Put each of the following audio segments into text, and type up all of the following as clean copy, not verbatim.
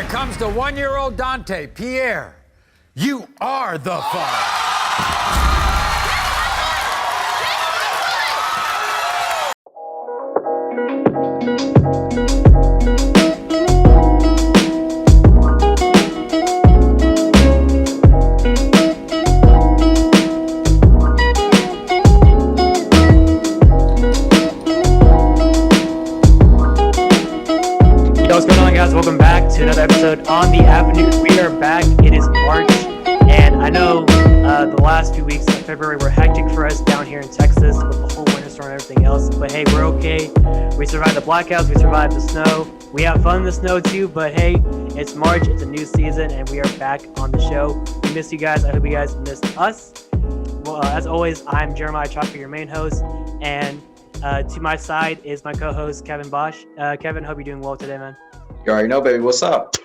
it comes to one-year-old Dante, Pierre, you are the father. What's going on, guys? Welcome back to another episode on the Avenue. We are back. It is March, and I know the last few weeks of February were hectic for us down here in Texas with the whole winter storm and everything else. But hey, we're okay. We survived the blackouts. We survived the snow. We have fun in the snow too. But hey, it's March. It's a new season, and we are back on the show. We missed you guys. I hope you guys missed us. Well, as always, I'm Jeremiah Chalker, your main host, and to my side is my co-host Kevin Bosch. Kevin, hope you're doing well today, man. You already know, baby. What's up?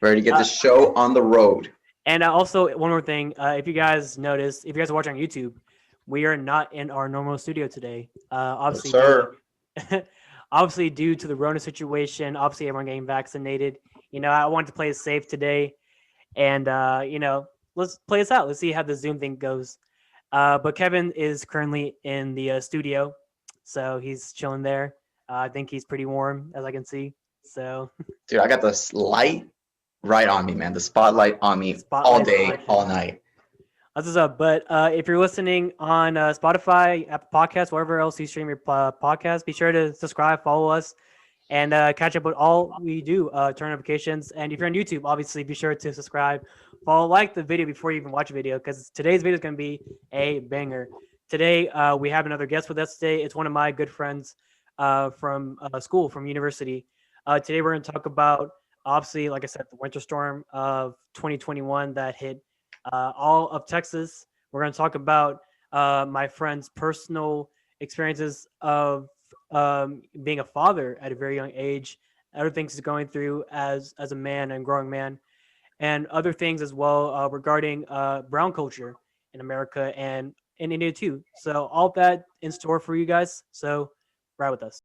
Ready to get the show on the road. And also, one more thing. If you guys noticed, if you guys are watching on YouTube, we are not in our normal studio today. Obviously, Yes, sir. obviously, due to the Rona situation, obviously everyone getting vaccinated. You know, I wanted to play it safe today, and let's play this out. Let's see how the Zoom thing goes. But Kevin is currently in the studio, so he's chilling there. I think he's pretty warm, as I can see. So, Dude, I got this light right on me, man. The spotlight on me all day, all night. That's what's up. But if you're listening on Spotify, Apple Podcasts, wherever else you stream your podcast, be sure to subscribe, follow us, and catch up with all we do, turn notifications. And if you're on YouTube, obviously be sure to subscribe, follow, like the video before you even watch a video, because today's video is going to be a banger. Today, we have another guest with us today. It's one of my good friends from school, from university. Today we're going to talk about, obviously, like I said, the winter storm of 2021 that hit all of Texas. We're going to talk about my friend's personal experiences of being a father at a very young age, other things he's going through as a man and growing man, and other things as well regarding brown culture in America and in India too. So all that in store for you guys. So ride with us.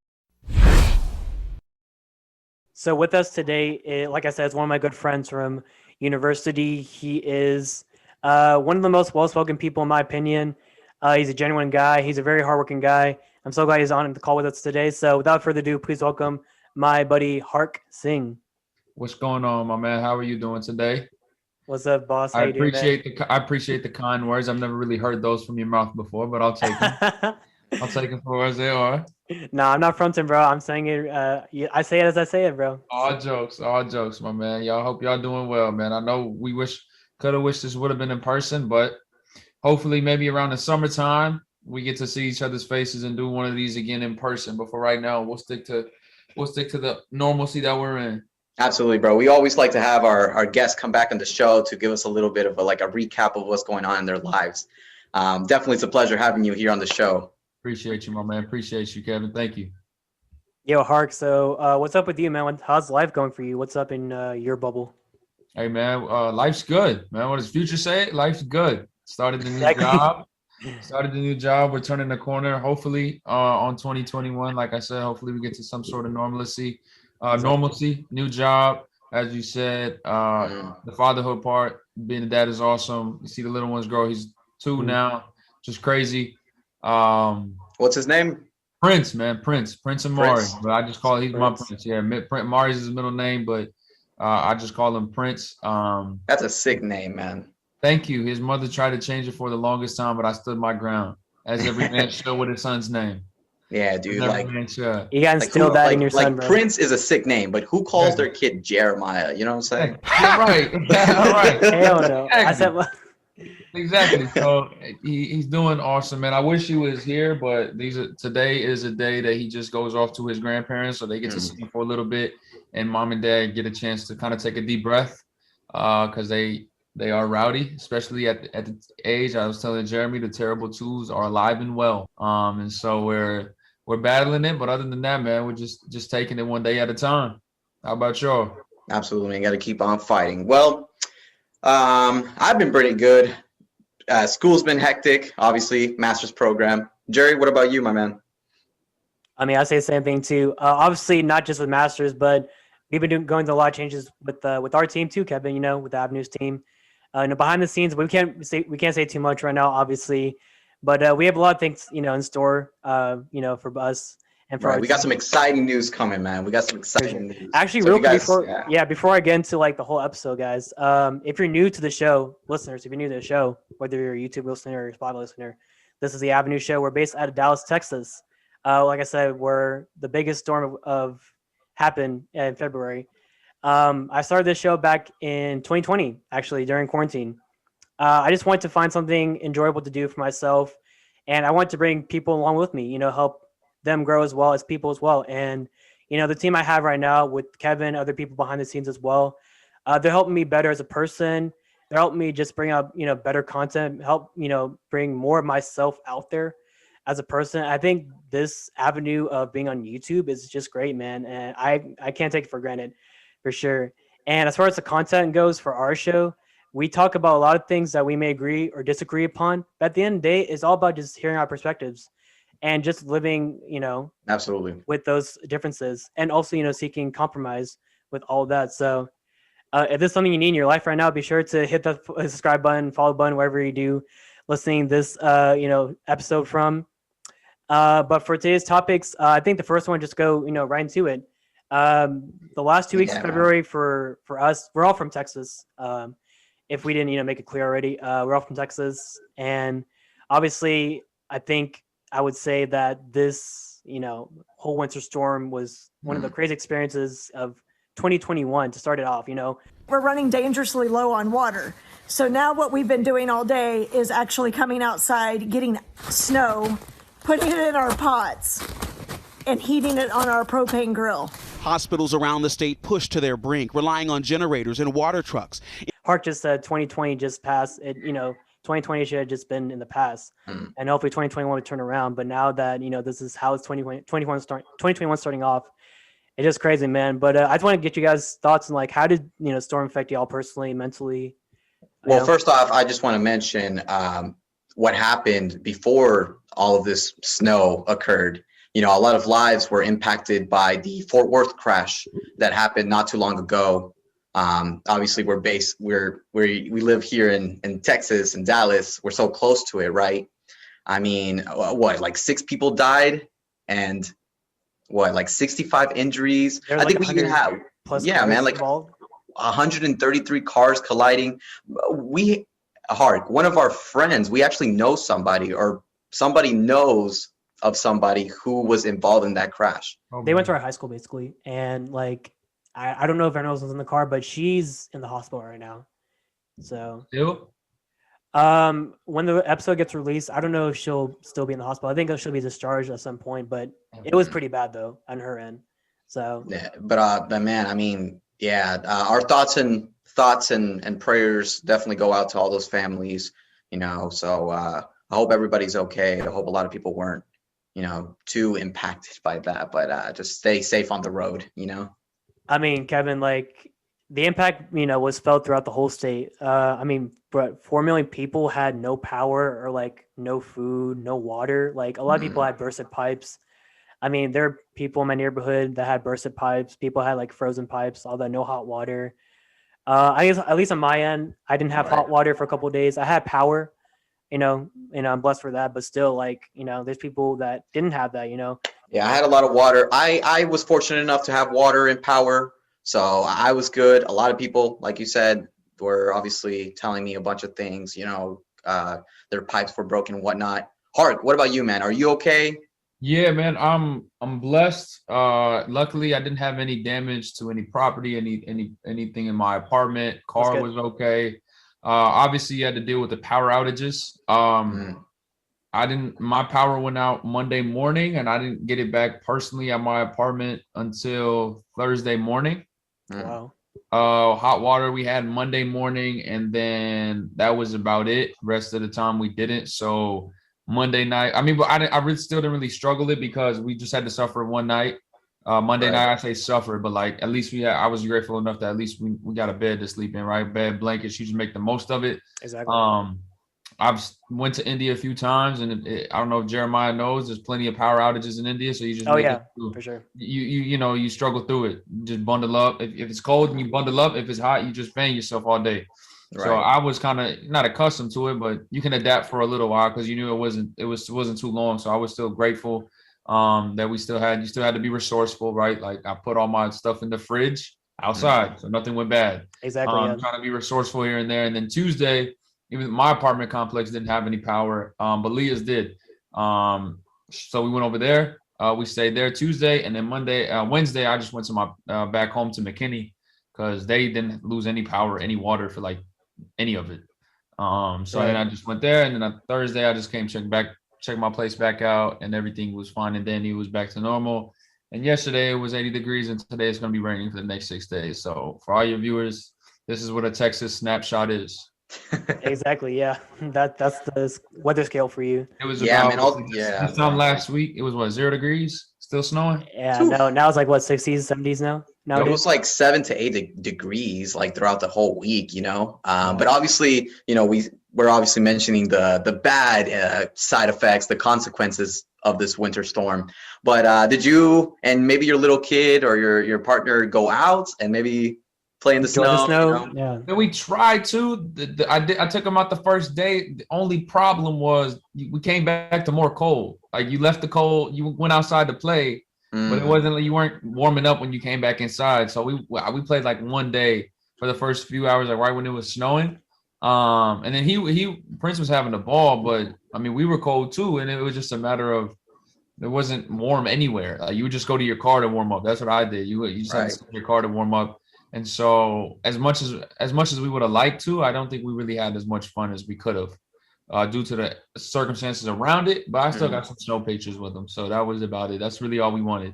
So with us today, like I said, is one of my good friends from university. He is one of the most well-spoken people, in my opinion. He's a genuine guy. He's a very hardworking guy. I'm so glad he's on the call with us today. So without further ado, please welcome my buddy Hark Singh. What's going on, my man? How are you doing today? What's up, boss? How I you doing, I appreciate the kind words. I've never really heard those from your mouth before, but I'll take them. I'll take them for as they are. No, I'm not fronting, bro. I'm saying it. I say it as I say it, bro. All jokes, my man. Y'all hope y'all doing well, man. I know we could have wished this would have been in person, but hopefully maybe around the summertime we get to see each other's faces and do one of these again in person. But for right now, we'll stick to the normalcy that we're in. Absolutely, bro. We always like to have our guests come back on the show to give us a little bit of a recap of what's going on in their lives. Definitely, it's a pleasure having you here on the show. Appreciate you, my man. Appreciate you, Kevin. Thank you. Yo, Hark. So what's up with you, man? How's life going for you? What's up in your bubble? Hey, man. Life's good, man. What does Future say? Life's good. Started the new job. We're turning the corner, hopefully, on 2021. Like I said, hopefully we get to some sort of normalcy. New job, as you said. The fatherhood part, being a dad is awesome. You see the little ones grow. He's 2 now, just crazy. What's his name? Prince, man. Prince Amari. But I just call he's my Prince. Yeah, Amari's his middle name, but I just call him Prince. That's a sick name, man. Thank you. His mother tried to change it for the longest time, but I stood my ground, as every man should with his son's name. Yeah, dude. You gotta instill that in your son, bro. Prince is a sick name, but who calls their kid Jeremiah? You know what I'm saying? You're right. All right. Hell no. Exactly. I said. Exactly. So he's doing awesome, man. I wish he was here, but today is a day that he just goes off to his grandparents, so they get to see him for a little bit, and mom and dad get a chance to kind of take a deep breath, because they are rowdy, especially at the age. I was telling Jeremy, the terrible twos are alive and well, and so we're battling it. But other than that, man, we're just taking it one day at a time. How about y'all? Absolutely, man. Got to keep on fighting. Well, I've been pretty good. School's been hectic, obviously, master's program. Jerry, what about you, my man? I mean, I say the same thing too. Obviously, not just with masters, but we've been going through a lot of changes with our team too, Kevin. With the Avenues team. Behind the scenes, we can't say too much right now, obviously, but we have a lot of things in store. For us and for Right. our We got team. some exciting news coming, man. We got some exciting news. Actually, So real you quick guys, before before I get into like the whole episode, guys, if you're new to the show, listeners, if you're new to the show, whether you're a YouTube listener or a Spotify listener, this is the Avenue Show. We're based out of Dallas, Texas. Like I said, where the biggest storm of happened in February. I started this show back in 2020, actually during quarantine. I just wanted to find something enjoyable to do for myself, and I want to bring people along with me. Help them grow as well as people as well. And the team I have right now with Kevin, other people behind the scenes as well, they're helping me better as a person. They're helping me just bring up better content, help bring more of myself out there as a person. I think this avenue of being on YouTube is just great, man, and I can't take it for granted, for sure. And as far as the content goes for our show, we talk about a lot of things that we may agree or disagree upon. But at the end of the day, it's all about just hearing our perspectives and just living, absolutely. with those differences, and also, seeking compromise with all of that. So if there's something you need in your life right now, be sure to hit the subscribe button, follow button, wherever you do listening this, episode from. But for today's topics, I think the first one, just go, right into it. The last 2 weeks of February for us, we're all from Texas. If we didn't, make it clear already, we're all from Texas. And obviously, I think I would say that this, whole winter storm was one of the crazy experiences of 2021 to start it off, We're running dangerously low on water. So now what we've been doing all day is actually coming outside, getting snow, putting it in our pots, and heating it on our propane grill. Hospitals around the state pushed to their brink, relying on generators and water trucks. Hark just said 2020 just passed. 2020 should have just been in the past, and hopefully 2021 would turn around. But now that this is how it's 2021 starting off, it's just crazy, man. But I just want to get you guys' thoughts on like how did storm affect y'all personally, mentally? Well, first off, I just want to mention what happened before all of this snow occurred. A lot of lives were impacted by the Fort Worth crash that happened not too long ago. Obviously, we live here in Texas, in Dallas. We're so close to it, right? I mean, like 6 people died, and like 65 injuries. I think we even have man, like 133 cars colliding. Hark, one of our friends, we actually know somebody, or somebody knows of somebody who was involved in that crash. They went to our high school basically, and like I don't know if anyone else was in the car, but she's in the hospital right now. So when the episode gets released, I don't know if she'll still be in the hospital. I think she'll be discharged at some point, but it was pretty bad though on her end. So yeah, but man, I mean, our thoughts and prayers definitely go out to all those families. So I hope everybody's okay. I hope a lot of people weren't too impacted by that, but just stay safe on the road. I mean, Kevin, like the impact, was felt throughout the whole state. I mean, but 4 million people had no power or like no food, no water. Like a lot of people had bursted pipes. I mean, there are people in my neighborhood that had bursted pipes. People had like frozen pipes, all that, no hot water. I guess at least on my end, I didn't have hot water for a couple of days. I had power, and I'm blessed for that. But still, like, there's people that didn't have that, Yeah, I had a lot of water. I was fortunate enough to have water and power, so I was good. A lot of people, like you said, were obviously telling me a bunch of things. Their pipes were broken and whatnot. Hark, what about you, man? Are you okay? Yeah, man, I'm blessed. Luckily, I didn't have any damage to any property, anything in my apartment. Car was okay. Obviously, you had to deal with the power outages. My power went out Monday morning, and I didn't get it back personally at my apartment until Thursday morning. Wow. Hot water we had Monday morning, and then that was about it. Rest of the time we didn't. So Monday night, I mean, but I really still didn't really struggle it because we just had to suffer one night. Monday night, I say suffer, but like at least I was grateful enough that at least we got a bed to sleep in, right? Bed, blankets, you just make the most of it. Exactly. I've went to India a few times, and I don't know if Jeremiah knows. There's plenty of power outages in India, so you just Oh make yeah, it through. for sure. You struggle through it. You just bundle up. If it's cold, and you bundle up. If it's hot, you just fan yourself all day. So Right. I was kind of not accustomed to it, but you can adapt for a little while because you knew it wasn't too long. So I was still grateful that you still had to be resourceful, right? Like I put all my stuff in the fridge outside, so nothing went bad. Exactly. Yeah. Trying to be resourceful here and there. And then Tuesday, even my apartment complex didn't have any power, but Leah's did. So we went over there. We stayed there Tuesday, and then Wednesday, I just went to my back home to McKinney because they didn't lose any power, any water for like any of it. Then I just went there, and then on Thursday I just came check my place back out, and everything was fine. And then it was back to normal. And yesterday it was 80 degrees, and today it's going to be raining for the next 6 days. So for all your viewers, this is what a Texas snapshot is. Exactly. Yeah. That's the weather scale for you. It was Yeah, about man. this time last week. It was what, 0 degrees, still snowing. Yeah. No. Now it's like what 60s, 70s now. It Nowadays. was like 7 to 8 degrees like throughout the whole week, But obviously, we're obviously mentioning the bad side effects, the consequences of this winter storm. But did you and maybe your little kid or your partner go out and maybe play in the Enjoy snow? the snow. Yeah. And we tried to. I took them out the first day. The only problem was we came back to more cold. Like you left the cold, you went outside to play, but it wasn't like you weren't warming up when you came back inside. So we played like one day for the first few hours, like right when it was snowing. And then Prince was having the ball, but I mean we were cold too, and it was just a matter of it wasn't warm anywhere. Like you would just go to your car to warm up. That's what I did. You just had to sit in your car to warm up. And so as much as we would have liked to, I don't think we really had as much fun as we could have due to the circumstances around it. But I still got some snow pictures with them. So that was about it. That's really all we wanted.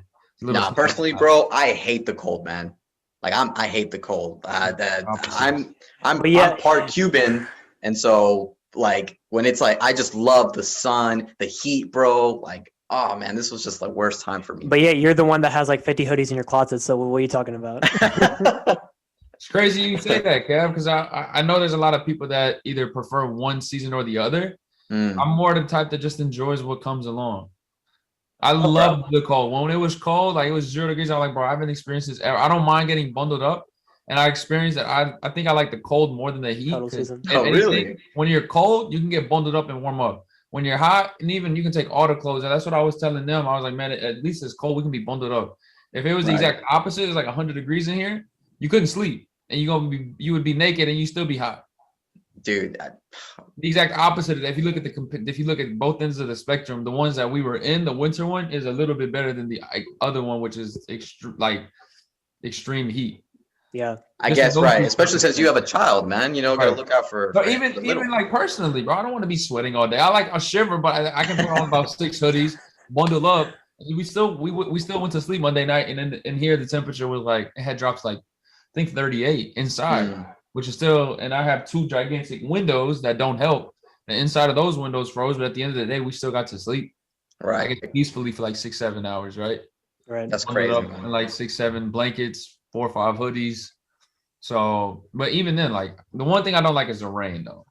Personally, bro, I hate the cold, man. Like I hate the cold. I'm part Cuban, and so like when it's like I just love the sun, the heat, bro. Like, oh man, this was just the worst time for me. But yeah, you're the one that has like 50 hoodies in your closet. So what are you talking about? It's crazy you say that, Kev, because I know there's a lot of people that either prefer one season or the other. I'm more the type that just enjoys what comes along. I love the cold. When it was cold, like it was 0 degrees, I was like, bro, I haven't experienced this ever. I don't mind getting bundled up. And I experienced that. I think I like the cold more than the heat. Really? When you're cold, you can get bundled up and warm up. When you're hot, and even you can take all the clothes. And that's what I was telling them. I was like, man, at least it's cold. We can be bundled up. If it was the exact opposite, it's like 100 degrees in here, you couldn't sleep. And you would be naked and you still be hot. Dude. The exact opposite. If you look at both ends of the spectrum, the ones that we were in, the winter one is a little bit better than the other one, which is extreme heat. Yeah, I guess right. Especially since you have a child, man. Gotta look out for. But even like personally, bro, I don't want to be sweating all day. I shiver, but I can put on about 6 hoodies, bundle up. We still went to sleep Monday night, and in here the temperature was like it had drops like I think 38 inside, which is still. And I have 2 gigantic windows that don't help. The inside of those windows froze, but at the end of the day, we still got to sleep. Right. Like peacefully for like 6-7 hours, right? Right. That's crazy. And like 6-7 blankets, 4 or 5 hoodies. So, but even then, like the one thing I don't like is the rain, though.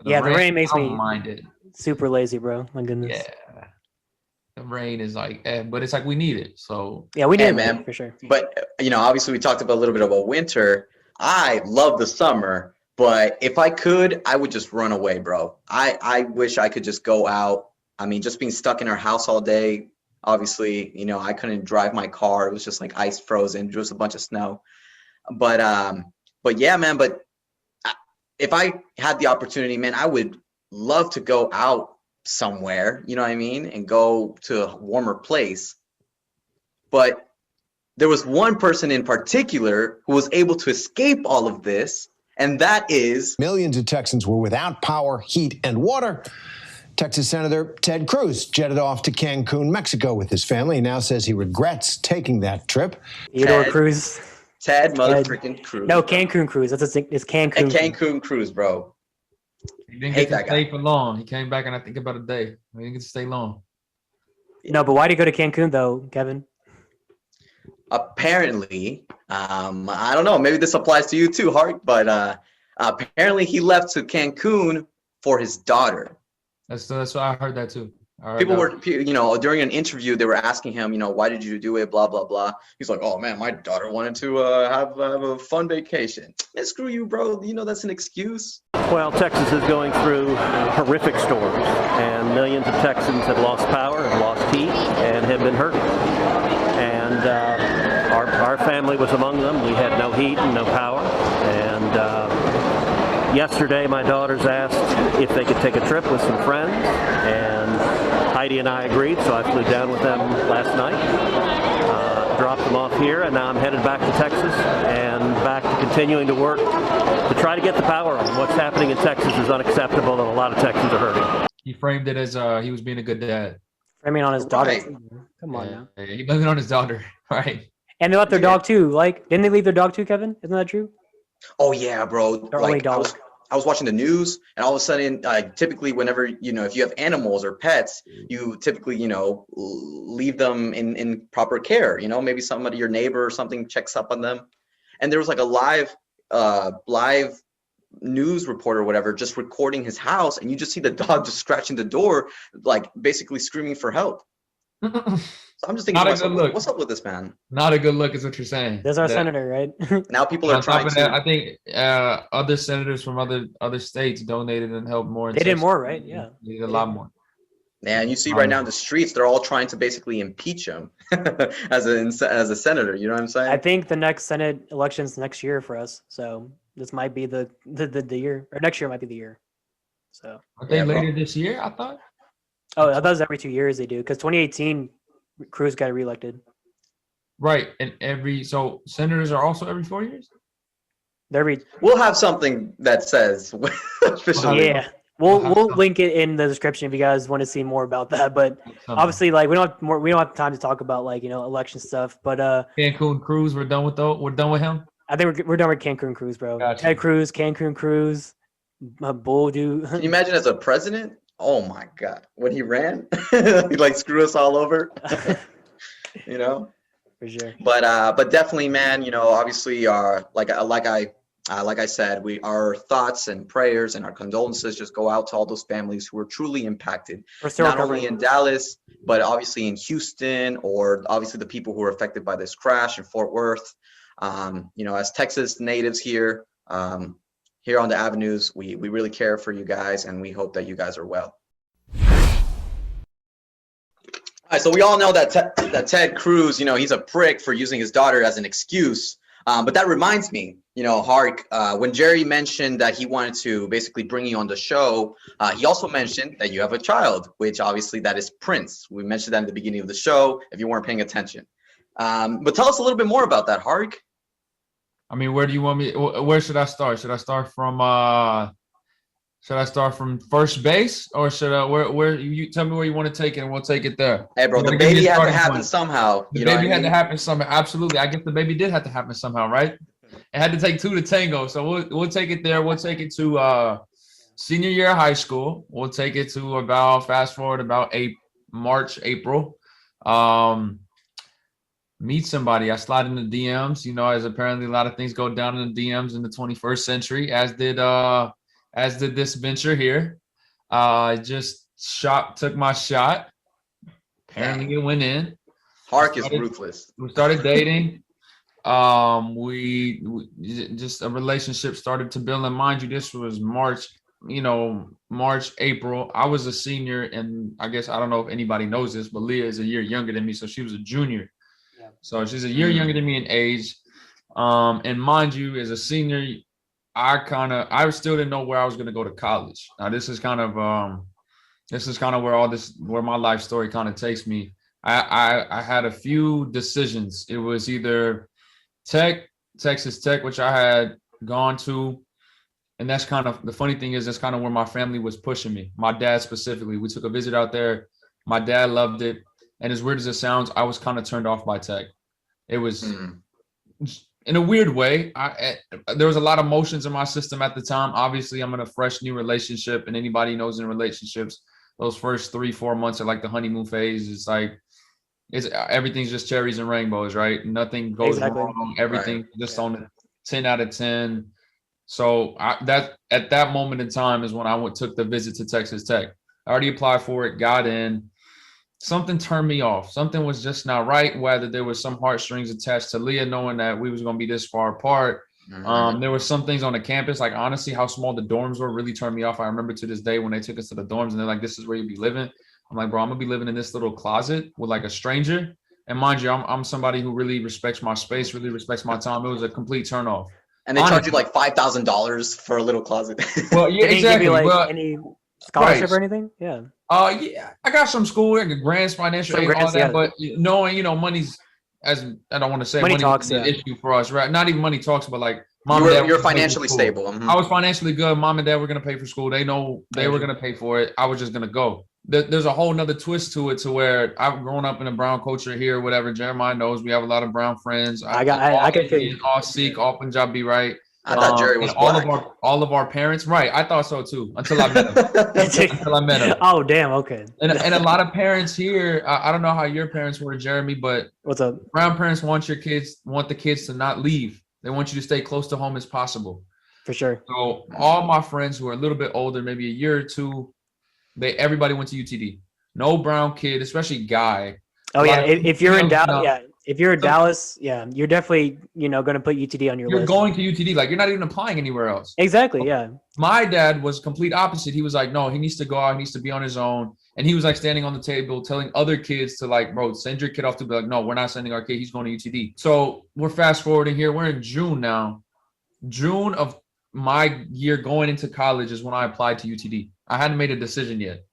The rain makes me mind it. Super lazy, bro. My goodness. Yeah, the rain is like, but it's like we need it. So yeah, we need it, man, for sure. But obviously, we talked about a little bit about winter. I love the summer, but if I could, I would just run away, bro. I wish I could just go out. I mean, just being stuck in our house all day. Obviously, I couldn't drive my car. It was just like ice frozen, just a bunch of snow. But yeah, man. But if I had the opportunity, man, I would love to go out somewhere. You know what I mean, and go to a warmer place. But there was one person in particular who was able to escape all of this, and that is millions of Texans were without power, heat, and water. Texas Senator Ted Cruz jetted off to Cancun, Mexico with his family. He now says he regrets taking that trip. Theodore Cruz. Ted motherfucking Cruz. No, Cancun Cruz. It's Cancun. And Cancun Cruz, bro. He didn't get to stay for long. He came back in, I think, about a day. He didn't get to stay long. No, but why did he go to Cancun, though, Kevin? Apparently, I don't know. Maybe this applies to you too, Hark. But apparently he left to Cancun for his daughter. That's why I heard that too. People were, during an interview, they were asking him, why did you do it? Blah, blah, blah. He's like, oh man, my daughter wanted to have a fun vacation. Man, screw you, bro. That's an excuse. Well, Texas is going through horrific storms, and millions of Texans have lost power, have lost heat, and have been hurt. And our family was among them. We had no heat and no power. And yesterday, my daughters asked if they could take a trip with some friends, and Heidi and I agreed, so I flew down with them last night, dropped them off here, and now I'm headed back to Texas and back to continuing to work to try to get the power on. What's happening in Texas is unacceptable, and a lot of Texans are hurting. He framed it as he was being a good dad. Framing on his daughter. Right. Come on now. He blamed it on his daughter, right? And they left their dog too. Like, didn't they leave their dog too, Kevin? Isn't that true? Oh yeah, bro. Their only dog. I was watching the news, and all of a sudden, typically whenever, if you have animals or pets, you typically, leave them in proper care. Maybe somebody, your neighbor or something, checks up on them. And there was like a live news reporter or whatever just recording his house, and you just see the dog just scratching the door, like basically screaming for help. So I'm just thinking, what's up with this man? Not a good look is what you're saying. There's our senator, right? Now people are trying to. I think other senators from other states donated and helped more. They did more, right? Yeah. They did a lot more. And you see right now in the streets, they're all trying to basically impeach him as a senator. You know what I'm saying? I think the next Senate election's next year for us. So this might be the year, or next year might be the year. So Are they later this year? I thought. Oh, I thought it was every 2 years they do, because 2018 Cruz got reelected. Right, and so senators are also every 4 years. We'll have something that says officially. Yeah, we'll link it in the description if you guys want to see more about that. But obviously, like we don't have time to talk about election stuff. But Cancun Cruz, we're done with him. I think we're done with Cancun Cruz, bro. Gotcha. Ted Cruz, Cancun Cruz, Bull dude. Can you imagine as a president? Oh my God, when he ran, he'd like screw us all over. For sure. But definitely, man. Obviously, like I said, our thoughts and prayers and our condolences just go out to all those families who were truly impacted, not only in Dallas, but obviously in Houston, or obviously the people who were affected by this crash in Fort Worth. As Texas natives here on the avenues, we really care for you guys, and we hope that you guys are well. All right, so we all know that Ted Cruz, he's a prick for using his daughter as an excuse. But that reminds me, Hark, when Jerry mentioned that he wanted to basically bring you on the show, he also mentioned that you have a child, which obviously that is Prince. We mentioned that in the beginning of the show, if you weren't paying attention. But tell us a little bit more about that, Hark. I mean, where do you want me? Where should I start? Should I start from first base, or should I? Where you tell me where you want to take it, and we'll take it there. Hey, bro, the baby had to happen somehow. The baby had to happen somehow. Absolutely, I guess the baby did have to happen somehow, right? It had to take two to tango, so we'll take it there. We'll take it to senior year of high school. We'll take it to fast forward about March, April. Meet somebody. I slide in the DMs, as apparently a lot of things go down in the DMs in the 21st century, as did this venture here. Just took my shot. Apparently it went in. Hark is ruthless. We started dating. We just a relationship started to build. And mind you, this was March, April. I was a senior, and I guess I don't know if anybody knows this, but Leah is a year younger than me, so she was a junior. So she's a year younger than me in age. And mind you, as a senior, I still didn't know where I was going to go to college. Now this is kind of where my life story kind of takes me. I had a few decisions. It was either Texas Tech, which I had gone to. And that's kind of, the funny thing is, that's kind of where my family was pushing me. My dad specifically. We took a visit out there. My dad loved it. And as weird as it sounds, I was kind of turned off by Tech. It was in a weird way. There was a lot of emotions in my system at the time. Obviously, I'm in a fresh new relationship, and anybody knows in relationships, those first 3-4 months are like the honeymoon phase. It's like everything's just cherries and rainbows, right? Nothing goes wrong. Everything just on a 10 out of 10. So that at that moment in time is when I took the visit to Texas Tech. I already applied for it, got in. Something turned me off. Something was just not right. Whether there was some heartstrings attached to Leah, knowing that we was going to be this far apart. There were some things on the campus, like honestly, how small the dorms were really turned me off. I remember to this day when they took us to the dorms and they're like, "This is where you'll be living." I'm like, "Bro, I'm gonna be living in this little closet with like a stranger." And mind you, I'm somebody who really respects my space, really respects my time. It was a complete turnoff. And they charge you like $5,000 for a little closet. Well, yeah, Did he exactly. give you, like, Well, any scholarship right. or anything? Yeah. Yeah, I got some school, grants, financial aid, all that. Yeah. But knowing, money's, as I don't want to say, Money talks, is an issue for us, right? Not even money talks, but like mom you're and dad financially stable. I was financially good. Mom and dad were gonna pay for school. They know they were gonna pay for it. I was just gonna go. There's a whole nother twist to it, to where I've grown up in a brown culture here, whatever. Jeremiah knows we have a lot of brown friends. I can feel you. All Sikh, all Punjabi, right? I thought Jerry was black. all of our parents, right? I thought so too until I met him. Oh, damn. Okay. And a lot of parents here, I don't know how your parents were, Jeremy, but what's up? Brown parents want the kids to not leave. They want you to stay close to home as possible. For sure. So all my friends who are a little bit older, maybe a year or two, everybody went to UTD. No brown kid, especially guy. Oh yeah, if you're in Dallas, if you're in Dallas, you're definitely going to put UTD on your list. You're going to UTD, like you're not even applying anywhere else. Exactly, yeah. My dad was complete opposite. He was like, no, he needs to go out, he needs to be on his own. And he was like standing on the table telling other kids to like, bro, send your kid off to be like, no, we're not sending our kid. He's going to UTD. So we're fast forwarding here. We're in June now. June of my year going into college is when I applied to UTD. I hadn't made a decision yet.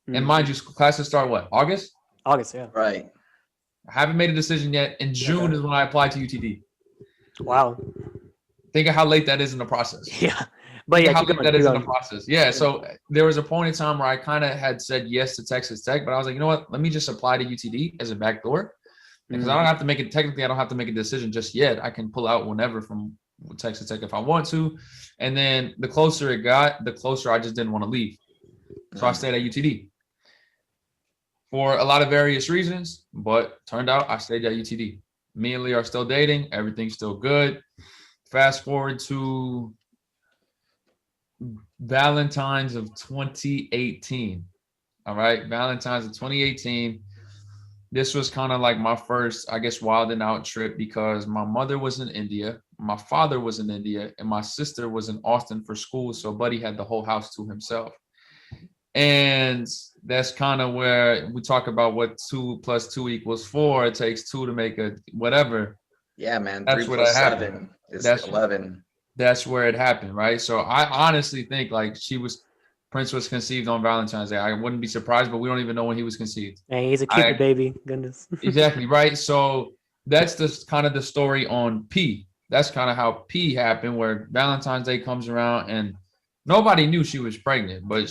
Mm-hmm. And mind you, classes start what? August, yeah. Right. I haven't made a decision yet. In June is when I applied to UTD. Wow. Think of how late that is in the process. Yeah. But yeah, how late that is in the process. Yeah. So there was a point in time where I kind of had said yes to Texas Tech, but I was like, you know what? Let me just apply to UTD as a backdoor. Because I don't have to make it, technically, I don't have to make a decision just yet. I can pull out whenever from Texas Tech if I want to. And then the closer it got, the closer I just didn't want to leave. So I stayed at UTD for a lot of various reasons, but turned out I stayed at UTD. Me and Lee are still dating. Everything's still good. Fast forward to Valentine's of 2018. All right. Valentine's of 2018. This was kind of like my first, I guess, wild and out trip because my mother was in India, my father was in India, and my sister was in Austin for school. So Buddy had the whole house to himself. And that's kind of where we talk about what 2 + 2 = 4. It takes 2 to make a whatever. Yeah, man. That's 3 what + happened. 7 is 11. That's where it happened, right? So I honestly think like Prince was conceived on Valentine's Day. I wouldn't be surprised, but we don't even know when he was conceived. Hey, he's a cute baby. Goodness. Exactly, right? So that's the kind of the story on P. That's kind of how P happened, where Valentine's Day comes around and nobody knew she was pregnant, but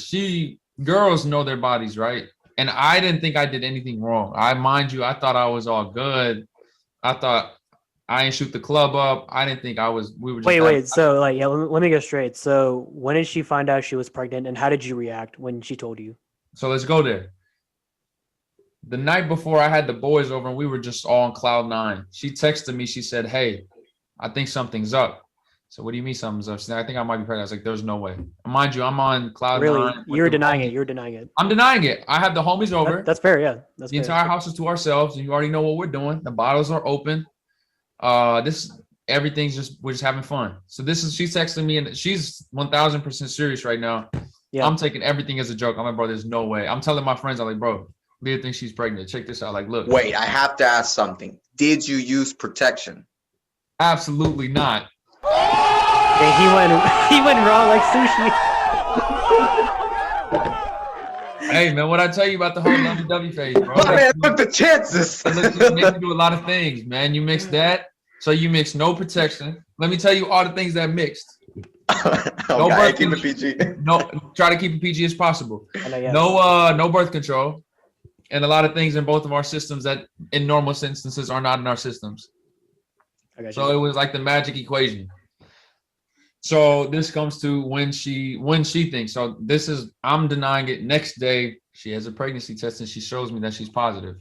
girls know their bodies, right? And I didn't think I did anything wrong. I thought I was all good. I thought I didn't shoot the club up. I didn't think we were just wait. So like, let me get straight. So when did she find out she was pregnant and how did you react when she told you? So let's go there. The night before I had the boys over and we were just all on cloud 9. She texted me. She said, hey, I think something's up. So what do you mean something's up? She said, I think I might be pregnant. I was like, there's no way. And mind you, I'm on cloud 9. Really? You're denying it. I'm denying it. I have the homies over. That's fair, yeah. That's the entire house is to ourselves, and you already know what we're doing. The bottles are open. Everything's we're just having fun. So she's texting me and she's 1000% serious right now. Yeah. I'm taking everything as a joke. I'm like, bro, there's no way. I'm telling my friends, I'm like, bro, Leah thinks she's pregnant. Check this out. Like, look. Wait, I have to ask something. Did you use protection? Absolutely not. Yeah, he went raw like sushi. Hey man, what I tell you about the whole lovey-dovey phase, bro? Oh, man, look the chances. It makes you do a lot of things, man. You mix that, so you mix no protection. Let me tell you all the things that mixed. No birth keep it PG. No, try to keep it PG as possible. No birth control, and a lot of things in both of our systems that, in normal instances, are not in our systems. So it was like the magic equation. So this comes to when she thinks. So I'm denying it. Next day, she has a pregnancy test and she shows me that she's positive.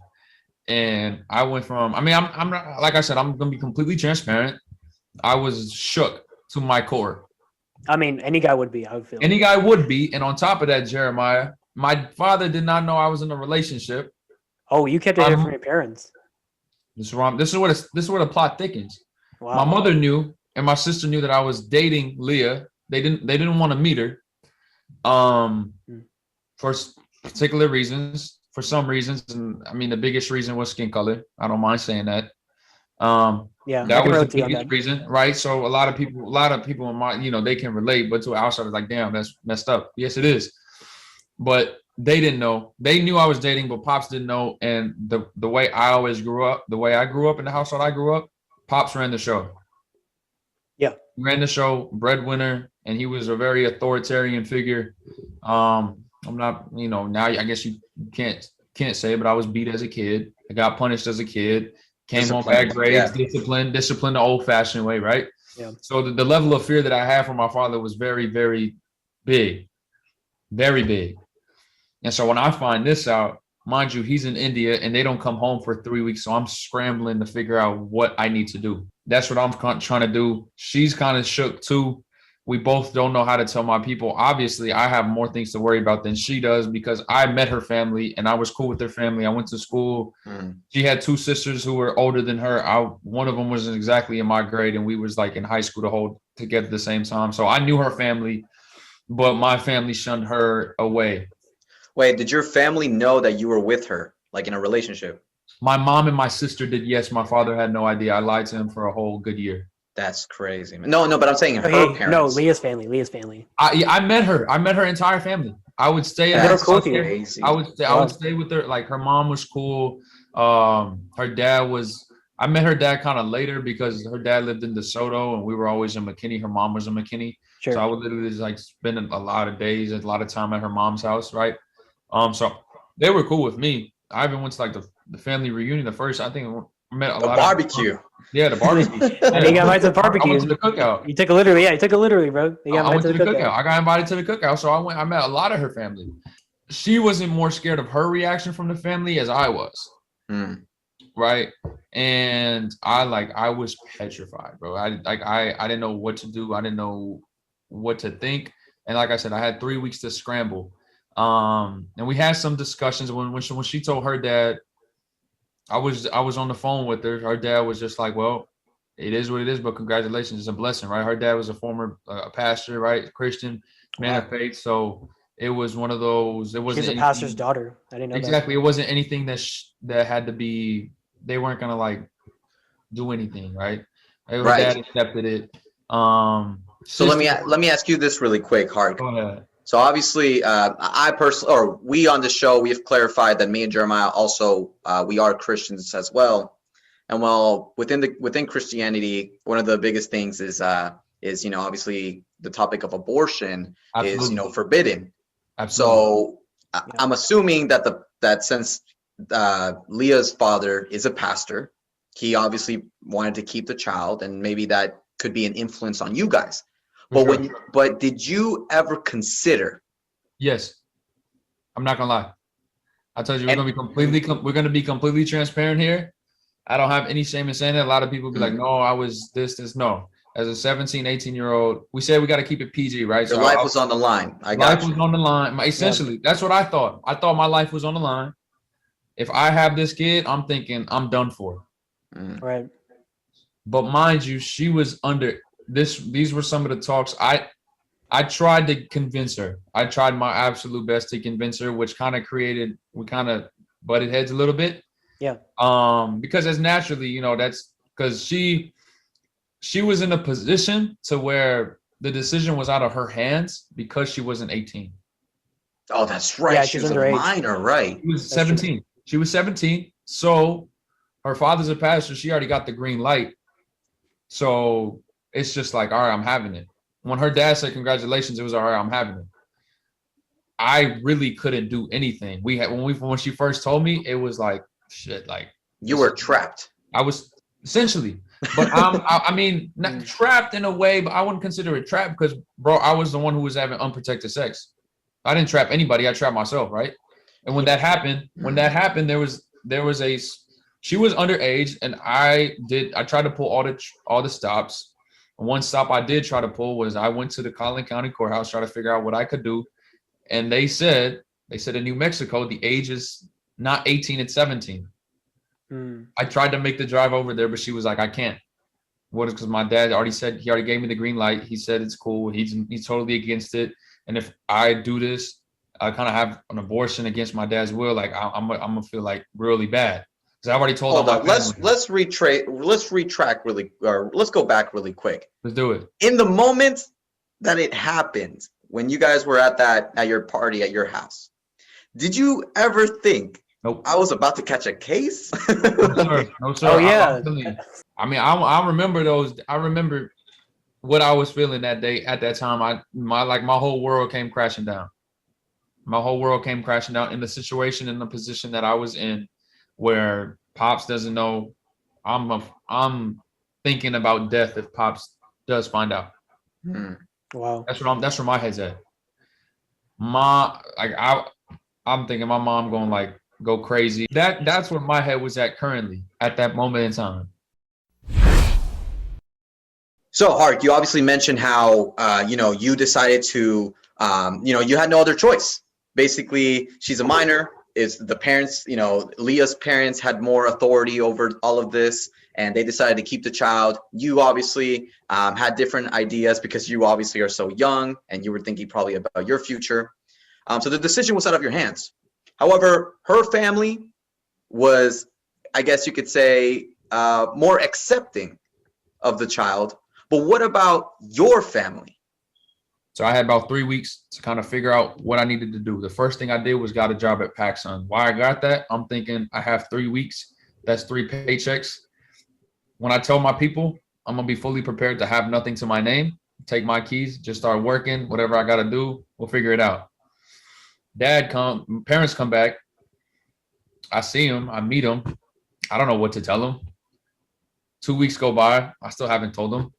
And I went from, I'm not, like I said, I'm going to be completely transparent. I was shook to my core. I mean, any guy would be. I would feel. Any guy would be. And on top of that, Jeremiah, my father did not know I was in a relationship. Oh, you kept it here from your parents. This is wrong. This is where the plot thickens. Wow. My mother knew, and my sister knew that I was dating Leah. They didn't want to meet her, for particular reasons. For some reasons, and I mean the biggest reason was skin color. I don't mind saying that. Yeah, that was the biggest reason, right? So a lot of people in my, they can relate, but to an outsider, like, damn, that's messed up. Yes, it is. But they didn't know. They knew I was dating, but Pops didn't know. And the way I always grew up, the way I grew up in the household I grew up, Pops ran the show. Yeah, he ran the show, breadwinner, and he was a very authoritarian figure. I'm not, now I guess you can't say it, but I was beat as a kid. I got punished as a kid. Came home bad grades, discipline the old-fashioned way, right? Yeah. So the level of fear that I had for my father was very, very big, very big. And so when I find this out, mind you, he's in India and they don't come home for 3 weeks. So I'm scrambling to figure out what I need to do. That's what I'm trying to do. She's kind of shook too. We both don't know how to tell my people. Obviously, I have more things to worry about than she does because I met her family and I was cool with their family. I went to school. She had 2 sisters who were older than her. One of them wasn't exactly in my grade, and we was like in high school to hold together at the same time. So I knew her family, but my family shunned her away. Wait, did your family know that you were with her, like in a relationship? My mom and my sister did, yes. My father had no idea. I lied to him for a whole good year. That's crazy, man. No, but I'm saying her parents. No, Leah's family. I met her. I met her entire family. I would stay at her. Cool crazy. I would stay with her. Like, her mom was cool. Her dad was. I met her dad kind of later because her dad lived in DeSoto and we were always in McKinney. Her mom was in McKinney. Sure. So I would literally just like spend a lot of days and a lot of time at her mom's house, right? So they were cool with me. I even went to like the family reunion. The first, I think I met a lot barbecue. Of yeah, the barbecue. Yeah. You got invited to the barbecue. I went to the cookout. You took it literally, bro. You got invited to the cookout. I got invited to the cookout, so I met a lot of her family. She wasn't more scared of her reaction from the family as I was. Right. And I was petrified, bro. I didn't know what to do. I didn't know what to think. And like I said, I had 3 weeks to scramble. And we had some discussions when she told her dad. I was on the phone with her. Her dad was just like, well, it is what it is, but congratulations, it's a blessing, right? Her dad was a former pastor, right? Christian man of faith. So it was one of those. It wasn't. She's a pastor's daughter. I didn't know exactly. It wasn't anything that had to be. They weren't gonna like do anything, right? Her dad accepted it. So let me ask you this really quick, Hark. Go ahead. So obviously, I personally, or we on the show, we have clarified that me and Jeremiah also we are Christians as well. And well, within Christianity, one of the biggest things is obviously the topic of abortion is forbidden. Absolutely. So I'm assuming that since Leah's father is a pastor, he obviously wanted to keep the child, and maybe that could be an influence on you guys. But did you ever consider? Yes, I'm not gonna lie. I told you we're gonna be completely transparent here. I don't have any shame in saying that. A lot of people be like, no, I was this. No, as a 17, 18-year-old, we said we got to keep it PG, right? Your life was on the line. Life was on the line. Essentially, that's what I thought. I thought my life was on the line. If I have this kid, I'm thinking I'm done for. Right. But mind you, she was under this. These were some of the talks. I tried to convince her. I tried my absolute best to convince her, which kind of butted heads a little bit. Yeah. Because as naturally, that's because she was in a position to where the decision was out of her hands because she wasn't 18. Oh, that's right. Yeah, she was a minor, right? She was 17. She was 17. So her father's a pastor. She already got the green light. So it's just like, all right, I'm having it. When her dad said congratulations, it was all right, I'm having it. I really couldn't do anything. When she first told me, it was like shit. Like, you were trapped. I was essentially, but I mean, not trapped in a way, but I wouldn't consider it trapped because, bro, I was the one who was having unprotected sex. I didn't trap anybody. I trapped myself, right? And when that happened, she was underage, and I tried to pull all the stops. One stop I did try to pull was I went to the Collin County Courthouse, try to figure out what I could do. And they said in New Mexico, the age is not 18, it's 17. I tried to make the drive over there, but she was like, I can't. What is because my dad already said, he already gave me the green light. He said it's cool. He's totally against it. And if I do this, I kind of have an abortion against my dad's will. Like I'm gonna feel like really bad. Because I've already told Hold them. on. Let's retract really, or let's go back really quick. Let's do it. In the moment that it happened, when you guys were at your party at your house, did you ever think, nope, I was about to catch a case? No, sir. Oh yeah. I mean, I remember those. I remember what I was feeling that day. At that time, my whole world came crashing down. My whole world came crashing down in the situation, in the position that I was in, where Pops doesn't know. I'm thinking about death if Pops does find out. Wow. That's where my head's at. I'm thinking my mom going like go crazy. That's where my head was at currently at that moment in time. So, Hark, you obviously mentioned how you decided to you had no other choice. Basically, she's a minor. Is the parents, Leah's parents had more authority over all of this, and they decided to keep the child. You obviously had different ideas because you obviously are so young, and you were thinking probably about your future. So the decision was out of your hands. However, her family was, I guess you could say, more accepting of the child. But what about your family? So I had about 3 weeks to kind of figure out what I needed to do. The first thing I did was got a job at PacSun. Why I got that? I'm thinking I have 3 weeks. That's 3 paychecks. When I tell my people, I'm going to be fully prepared to have nothing to my name, take my keys, just start working, whatever I got to do, we'll figure it out. Parents come back. I see them. I meet them. I don't know what to tell them. 2 weeks go by. I still haven't told them.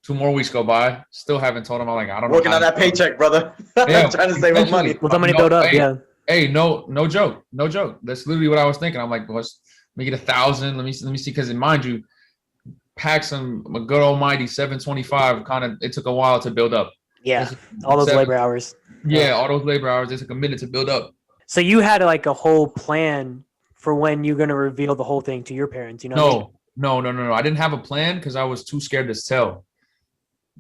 2 more weeks go by. Still haven't told them. I'm like, I don't know. Working on that paycheck, brother. Yeah, I'm trying to save up money. Well, the money build up. Yeah. Hey, no joke. No joke. That's literally what I was thinking. I'm like, well, let me get 1,000. Let me see. Because mind you, PacSun, a good almighty 725. It took a while to build up. Yeah. All those labor hours. Yeah, all those labor hours. It took a minute to build up. So you had like a whole plan for when you're gonna reveal the whole thing to your parents. No. I didn't have a plan because I was too scared to tell.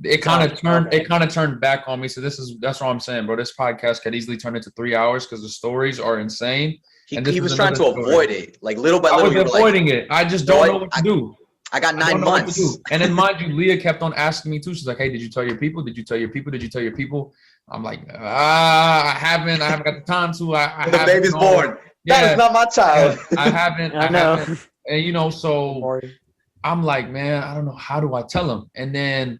It kind of turned back on me. So that's what I'm saying, bro. This podcast could easily turn into 3 hours because the stories are insane. He was trying to avoid it, like little by little. I was avoiding it. I just don't know what to do. I got 9 months. And then mind you, Leah kept on asking me too. She's like, hey, did you tell your people? Did you tell your people? Did you tell your people? I'm like, I haven't got the time to. The baby's born. Yeah, that is not my child. I haven't. I know. Haven't. And so I'm like, man, I don't know. How do I tell him? And then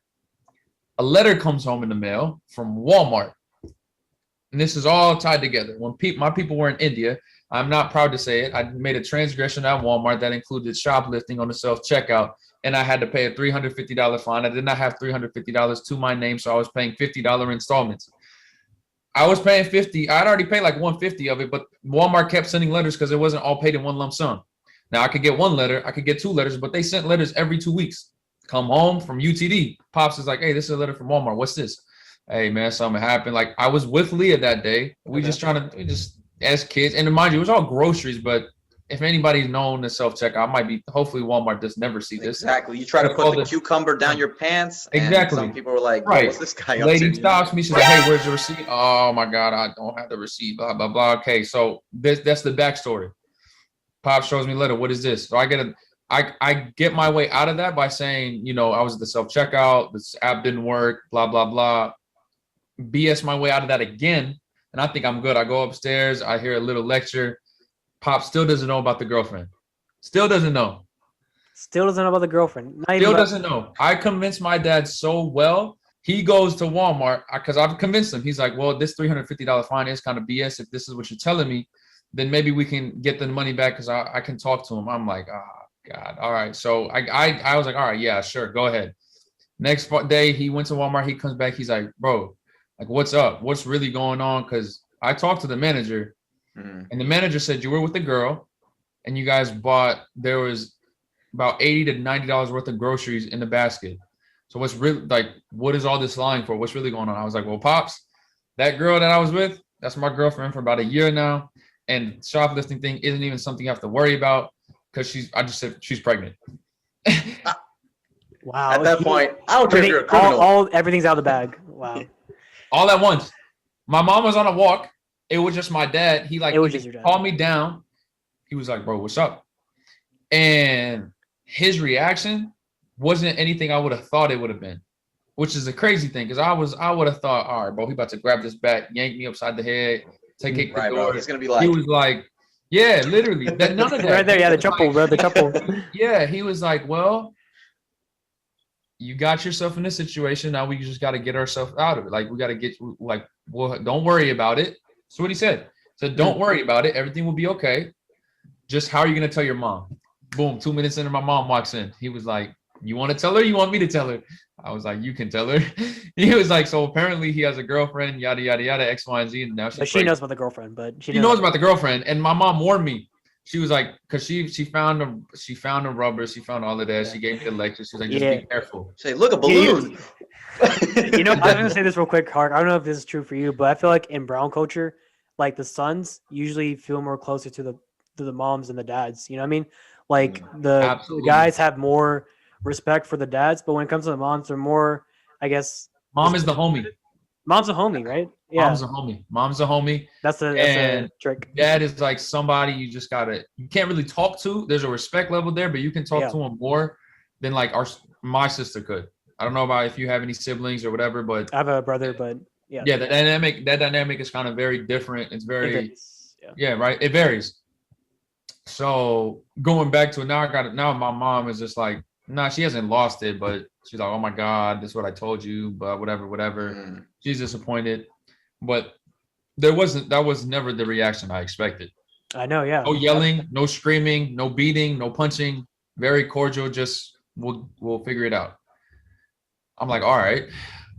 a letter comes home in the mail from Walmart. And this is all tied together. When my people were in India, I'm not proud to say it, I made a transgression at Walmart that included shoplifting on the self-checkout, and I had to pay a $350 fine. I did not have $350 to my name, so I was paying $50 installments. I was paying $50. I'd already paid like $150 of it, but Walmart kept sending letters because it wasn't all paid in one lump sum. Now, I could get 1 letter, I could get 2 letters, but they sent letters every 2 weeks. Come home from UTD. Pops is like, hey, this is a letter from Walmart. What's this? Hey, man, something happened. Like, I was with Leah that day. We just as kids. And mind you, it was all groceries, but if anybody's known the self-checkout, hopefully Walmart does never see this. Exactly. You try to put the cucumber down your pants. Exactly. And some people were like, right. What's this guy up Lady to? stops me. She's like, hey, where's the receipt? Oh, my God, I don't have the receipt. Blah, blah, blah. Okay, so that's the backstory. Pop shows me letter. What is this? So I get my way out of that by saying, I was at the self-checkout. This app didn't work. Blah, blah, blah. BS my way out of that again. And I think I'm good. I go upstairs. I hear a little lecture. Pop still doesn't know about the girlfriend. Still doesn't know. Still doesn't know about the girlfriend. Still doesn't know. I convinced my dad so well. He goes to Walmart because I've convinced him. He's like, well, this $350 fine is kind of BS. If this is what you're telling me, then maybe we can get the money back because I can talk to him. I'm like, oh, God. All right. So I was like, all right, yeah, sure. Go ahead. Next day, he went to Walmart. He comes back. He's like, bro, like, what's up? What's really going on? Because I talked to the manager, and the manager said you were with a girl, and you guys there was about $80 to $90 worth of groceries in the basket. So what's really like, what is all this lying for? What's really going on? I was like, well, Pops, that girl that I was with, that's my girlfriend for about a year now. And shoplifting thing isn't even something you have to worry about because I just said she's pregnant. Wow. At that point, I don't care if you're a criminal. Everything's out of the bag. Wow. All at once. My mom was on a walk. It was just my dad. He called me down. He was like, bro, what's up? And his reaction wasn't anything I would have thought it would have been, which is a crazy thing because I would have thought, all right, bro, he about to grab this back, yank me upside the head, take it right, the door. Bro. He's gonna be like, he was like, yeah, literally, none of that. Right there, yeah, the trouble, bro, the trouble. Yeah, he was like, well, you got yourself in this situation. Now we just got to get ourselves out of it. Like we got to get well, don't worry about it. That's what he said. Said, don't worry about it. Everything will be okay. Just how are you gonna tell your mom? Boom, 2 minutes in, my mom walks in. He was like, you want to tell her? You want me to tell her? I was like, you can tell her. He was like, so apparently he has a girlfriend, yada, yada, yada, X, Y, and Z. And now she knows about the girlfriend, but she knows about the girlfriend. And my mom warned me. She was like, because she found a rubber, she found all of that. Yeah. She gave me the lecture. She was like, just be careful. Say, look, a balloon. You know, I'm gonna say this real quick, Hark. I don't know if this is true for you, but I feel like in brown culture, like the sons usually feel more closer to the moms and the dads. You know what I mean? Like the guys have more respect for the dads, but when it comes to the moms, they're more, I guess. Mom is the homie. Mom's a homie, right? Yeah. Mom's a homie. That's a trick. Dad is like somebody you can't really talk to. There's a respect level there, but you can talk to him more than like my sister could. I don't know about if you have any siblings or whatever, but I have a brother, but yeah. Yeah, that dynamic is kind of very different. It's very right. It varies. So going back to it now my mom is just like, nah, she hasn't lost it, but she's like, oh my God, this is what I told you, but whatever. She's disappointed. But that was never the reaction I expected. I know, yeah. No yelling, no screaming, no beating, no punching. Very cordial, just we'll figure it out. I'm like, all right.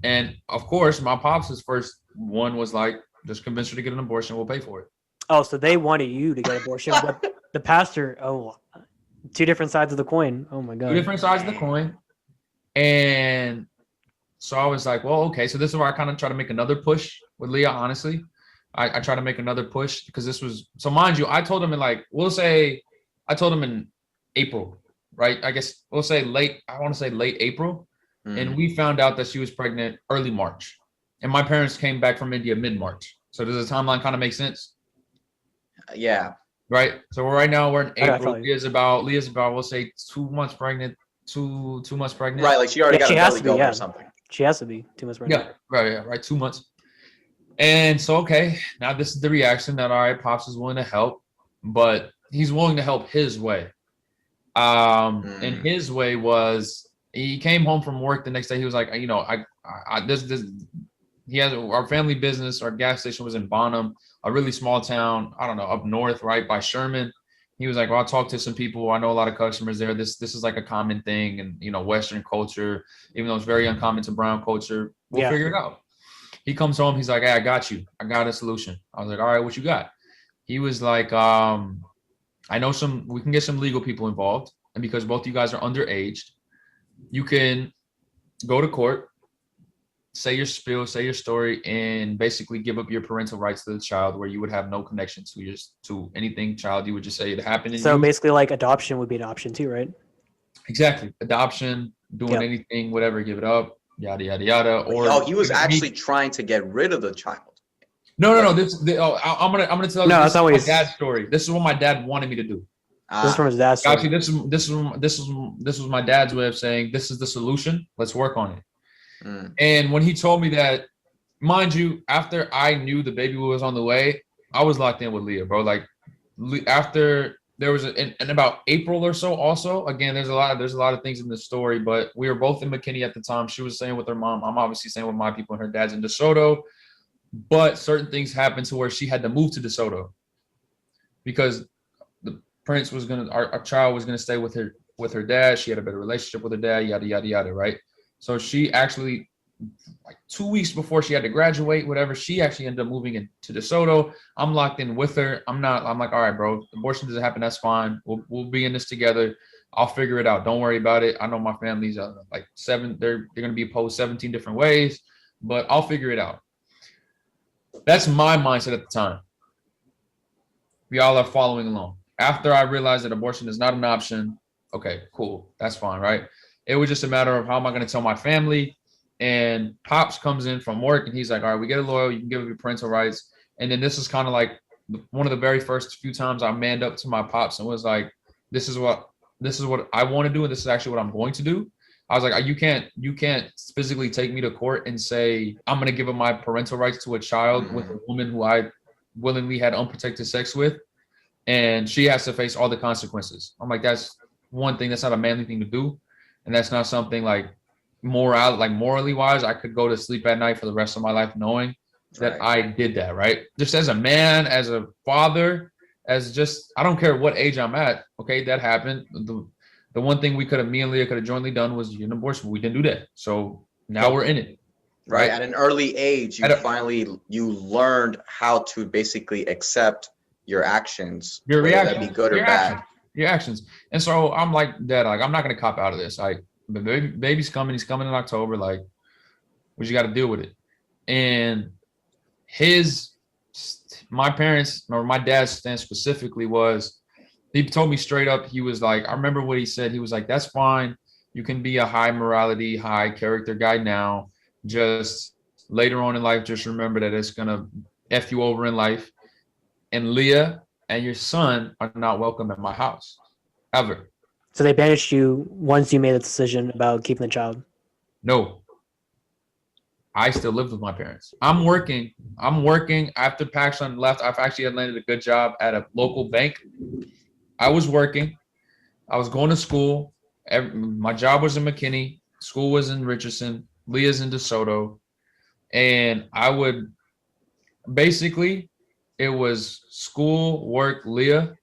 And of course, my pops' first one was like, just convince her to get an abortion, we'll pay for it. Oh, so they wanted you to get an abortion, but the pastor, two different sides of the coin. Oh my God. Two different sides of the coin. And so I was like, well, okay. So this is where I kind of try to make another push with Leah, honestly. I try to make another push because so mind you, I told him in April, right? I guess we'll say late April. And we found out that she was pregnant early March. And my parents came back from India mid-March. So does the timeline kind of make sense? Yeah. Right. So right now we're in April. Leah's about we'll say 2 months pregnant. 2 months pregnant. Right. Like she already got a belly going or something. She has to be 2 months pregnant. Yeah. Right. Yeah. Right. 2 months. And so, okay, now this is the reaction that all right, Pops is willing to help, but he's willing to help his way. And his way was he came home from work the next day. He was like, he has our family business. Our gas station was in Bonham, a really small town. I don't know, up north, right by Sherman. He was like, well, I talked to some people. I know a lot of customers there. This is like a common thing, and Western culture, even though it's very uncommon to brown culture, we'll figure it out. He comes home. He's like, hey, I got you. I got a solution. I was like, all right, what you got? He was like, I know we can get some legal people involved. And because both you guys are underage, you can go to court, say your spiel, say your story, and basically give up your parental rights to the child where you would have no connection to anything child. You would just say it happened. So basically like adoption would be an option too, right? Exactly. Adoption, doing anything, whatever, give it up. Yada yada yada. Or he was actually trying to get rid of the child. No. I'm gonna tell you this is my dad's story. This is what my dad wanted me to do. This is from his dad's story. Actually, this was my dad's way of saying this is the solution. Let's work on it. And when he told me that, mind you, after I knew the baby was on the way, I was locked in with Leah, bro. Like after. There was in about April or so. Also, again, there's a lot of things in the story, but we were both in McKinney at the time. She was staying with her mom. I'm obviously staying with my people, and her dad's in DeSoto. But certain things happened to where she had to move to DeSoto because the prince was our child was gonna stay with her dad. She had a better relationship with her dad. Yada yada yada. Right. So she actually, like 2 weeks before she had to graduate, whatever, she actually ended up moving into DeSoto. I'm locked in with her. I'm like, all right, bro, abortion doesn't happen. That's fine. We'll be in this together. I'll figure it out. Don't worry about it. I know my family's like 7. They're going to be opposed 17 different ways, but I'll figure it out. That's my mindset at the time. We all are following along. After I realized that abortion is not an option, okay, cool. That's fine, right? It was just a matter of how am I going to tell my family? And Pops comes in from work and he's like, all right, we get a lawyer. You can give up your parental rights. And then this is kind of like one of the very first few times I manned up to my Pops and was like, this is what I want to do. And this is actually what I'm going to do. I was like, you can't physically take me to court and say, I'm going to give up my parental rights to a child with a woman who I willingly had unprotected sex with. And she has to face all the consequences. I'm like, that's one thing. That's not a manly thing to do. And that's not something like morally wise, I could go to sleep at night for the rest of my life knowing that I did that, right? Just as a man, as a father, as just, I don't care what age I'm at. Okay, that happened. The one thing we could have, me and Leah could have jointly done was an abortion. We didn't do that. So now we're in it. Right. At an early age, you learned how to basically accept your actions, your reaction, be good or bad. Your actions. And so I'm like, Dad, like, I'm not going to cop out of this. But baby's coming. He's coming in October. Like, we just got to deal with it. And my parents, or my dad's stance specifically was, he told me straight up, he was like, I remember what he said. He was like, that's fine. You can be a high morality, high character guy now. Just later on in life, just remember that it's going to F you over in life. And Leah and your son are not welcome at my house, ever. So they banished you once you made a decision about keeping the child? No. I still lived with my parents. I'm working after Paxson left. I've actually had landed a good job at a local bank. I was working. I was going to school. My job was in McKinney. School was in Richardson. Leah's in DeSoto. And I would basically, it was school, work, Leah,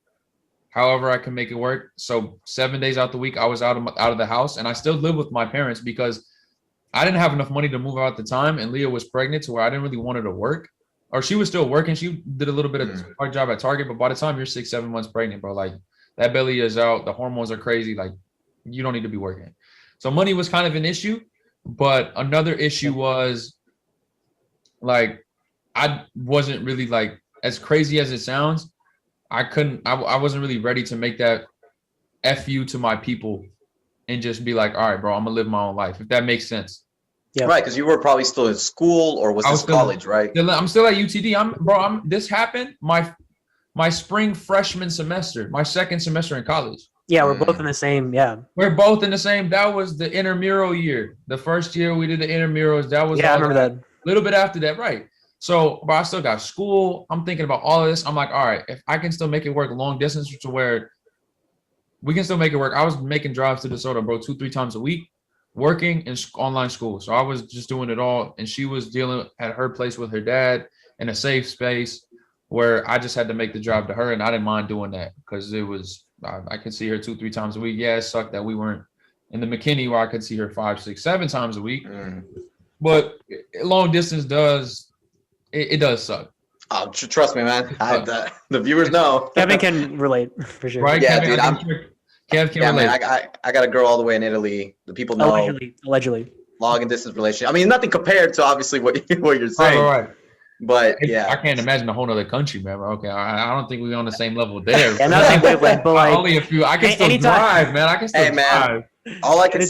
however I can make it work. So 7 days out the week, I was out of the house, and I still live with my parents because I didn't have enough money to move out at the time, and Leah was pregnant to where I didn't really want her to work. Or she was still working. She did a little bit of part job at Target, but by the time you're 6-7 months pregnant, bro, like that belly is out, the hormones are crazy. Like, you don't need to be working. So money was kind of an issue, but another issue was like I wasn't really, like, as crazy as it sounds, I wasn't really ready to make that F you to my people and just be like, all right, bro, I'm gonna live my own life, if that makes sense. Yeah. Right, because you were probably still in school, or was this college, right? I'm still at UTD. This happened my spring freshman semester, my second semester in college. Yeah, we're both in the same, We're both in the same. That was the intramural year. The first year we did the intramurals. That was I remember that. A little bit after that, right? So, but I still got school. I'm thinking about all of this. I'm like, all right, if I can still make it work long distance to where we can still make it work. I was making drives to DeSoto, bro, 2-3 times a week, working in online school. So I was just doing it all. And she was dealing at her place with her dad in a safe space where I just had to make the drive to her. And I didn't mind doing that because it was, I could see her 2-3 times a week. Yeah, it sucked that we weren't in the McKinney where I could see her 5, 6, 7 times a week. But long distance it does suck. Oh, trust me, man. The viewers know. Kevin can relate for sure. Right? Yeah, Kevin, dude. Kev can relate. Man, I got a girl all the way in Italy. The people know. Allegedly. Long and distance relationship. I mean, nothing compared to obviously what you're saying. Right. But yeah, I can't imagine a whole other country, man. Okay, I don't think we're on the same level there. Yeah, nothing wavelength, but like only a few. I can still drive, man. I can still drive. All I can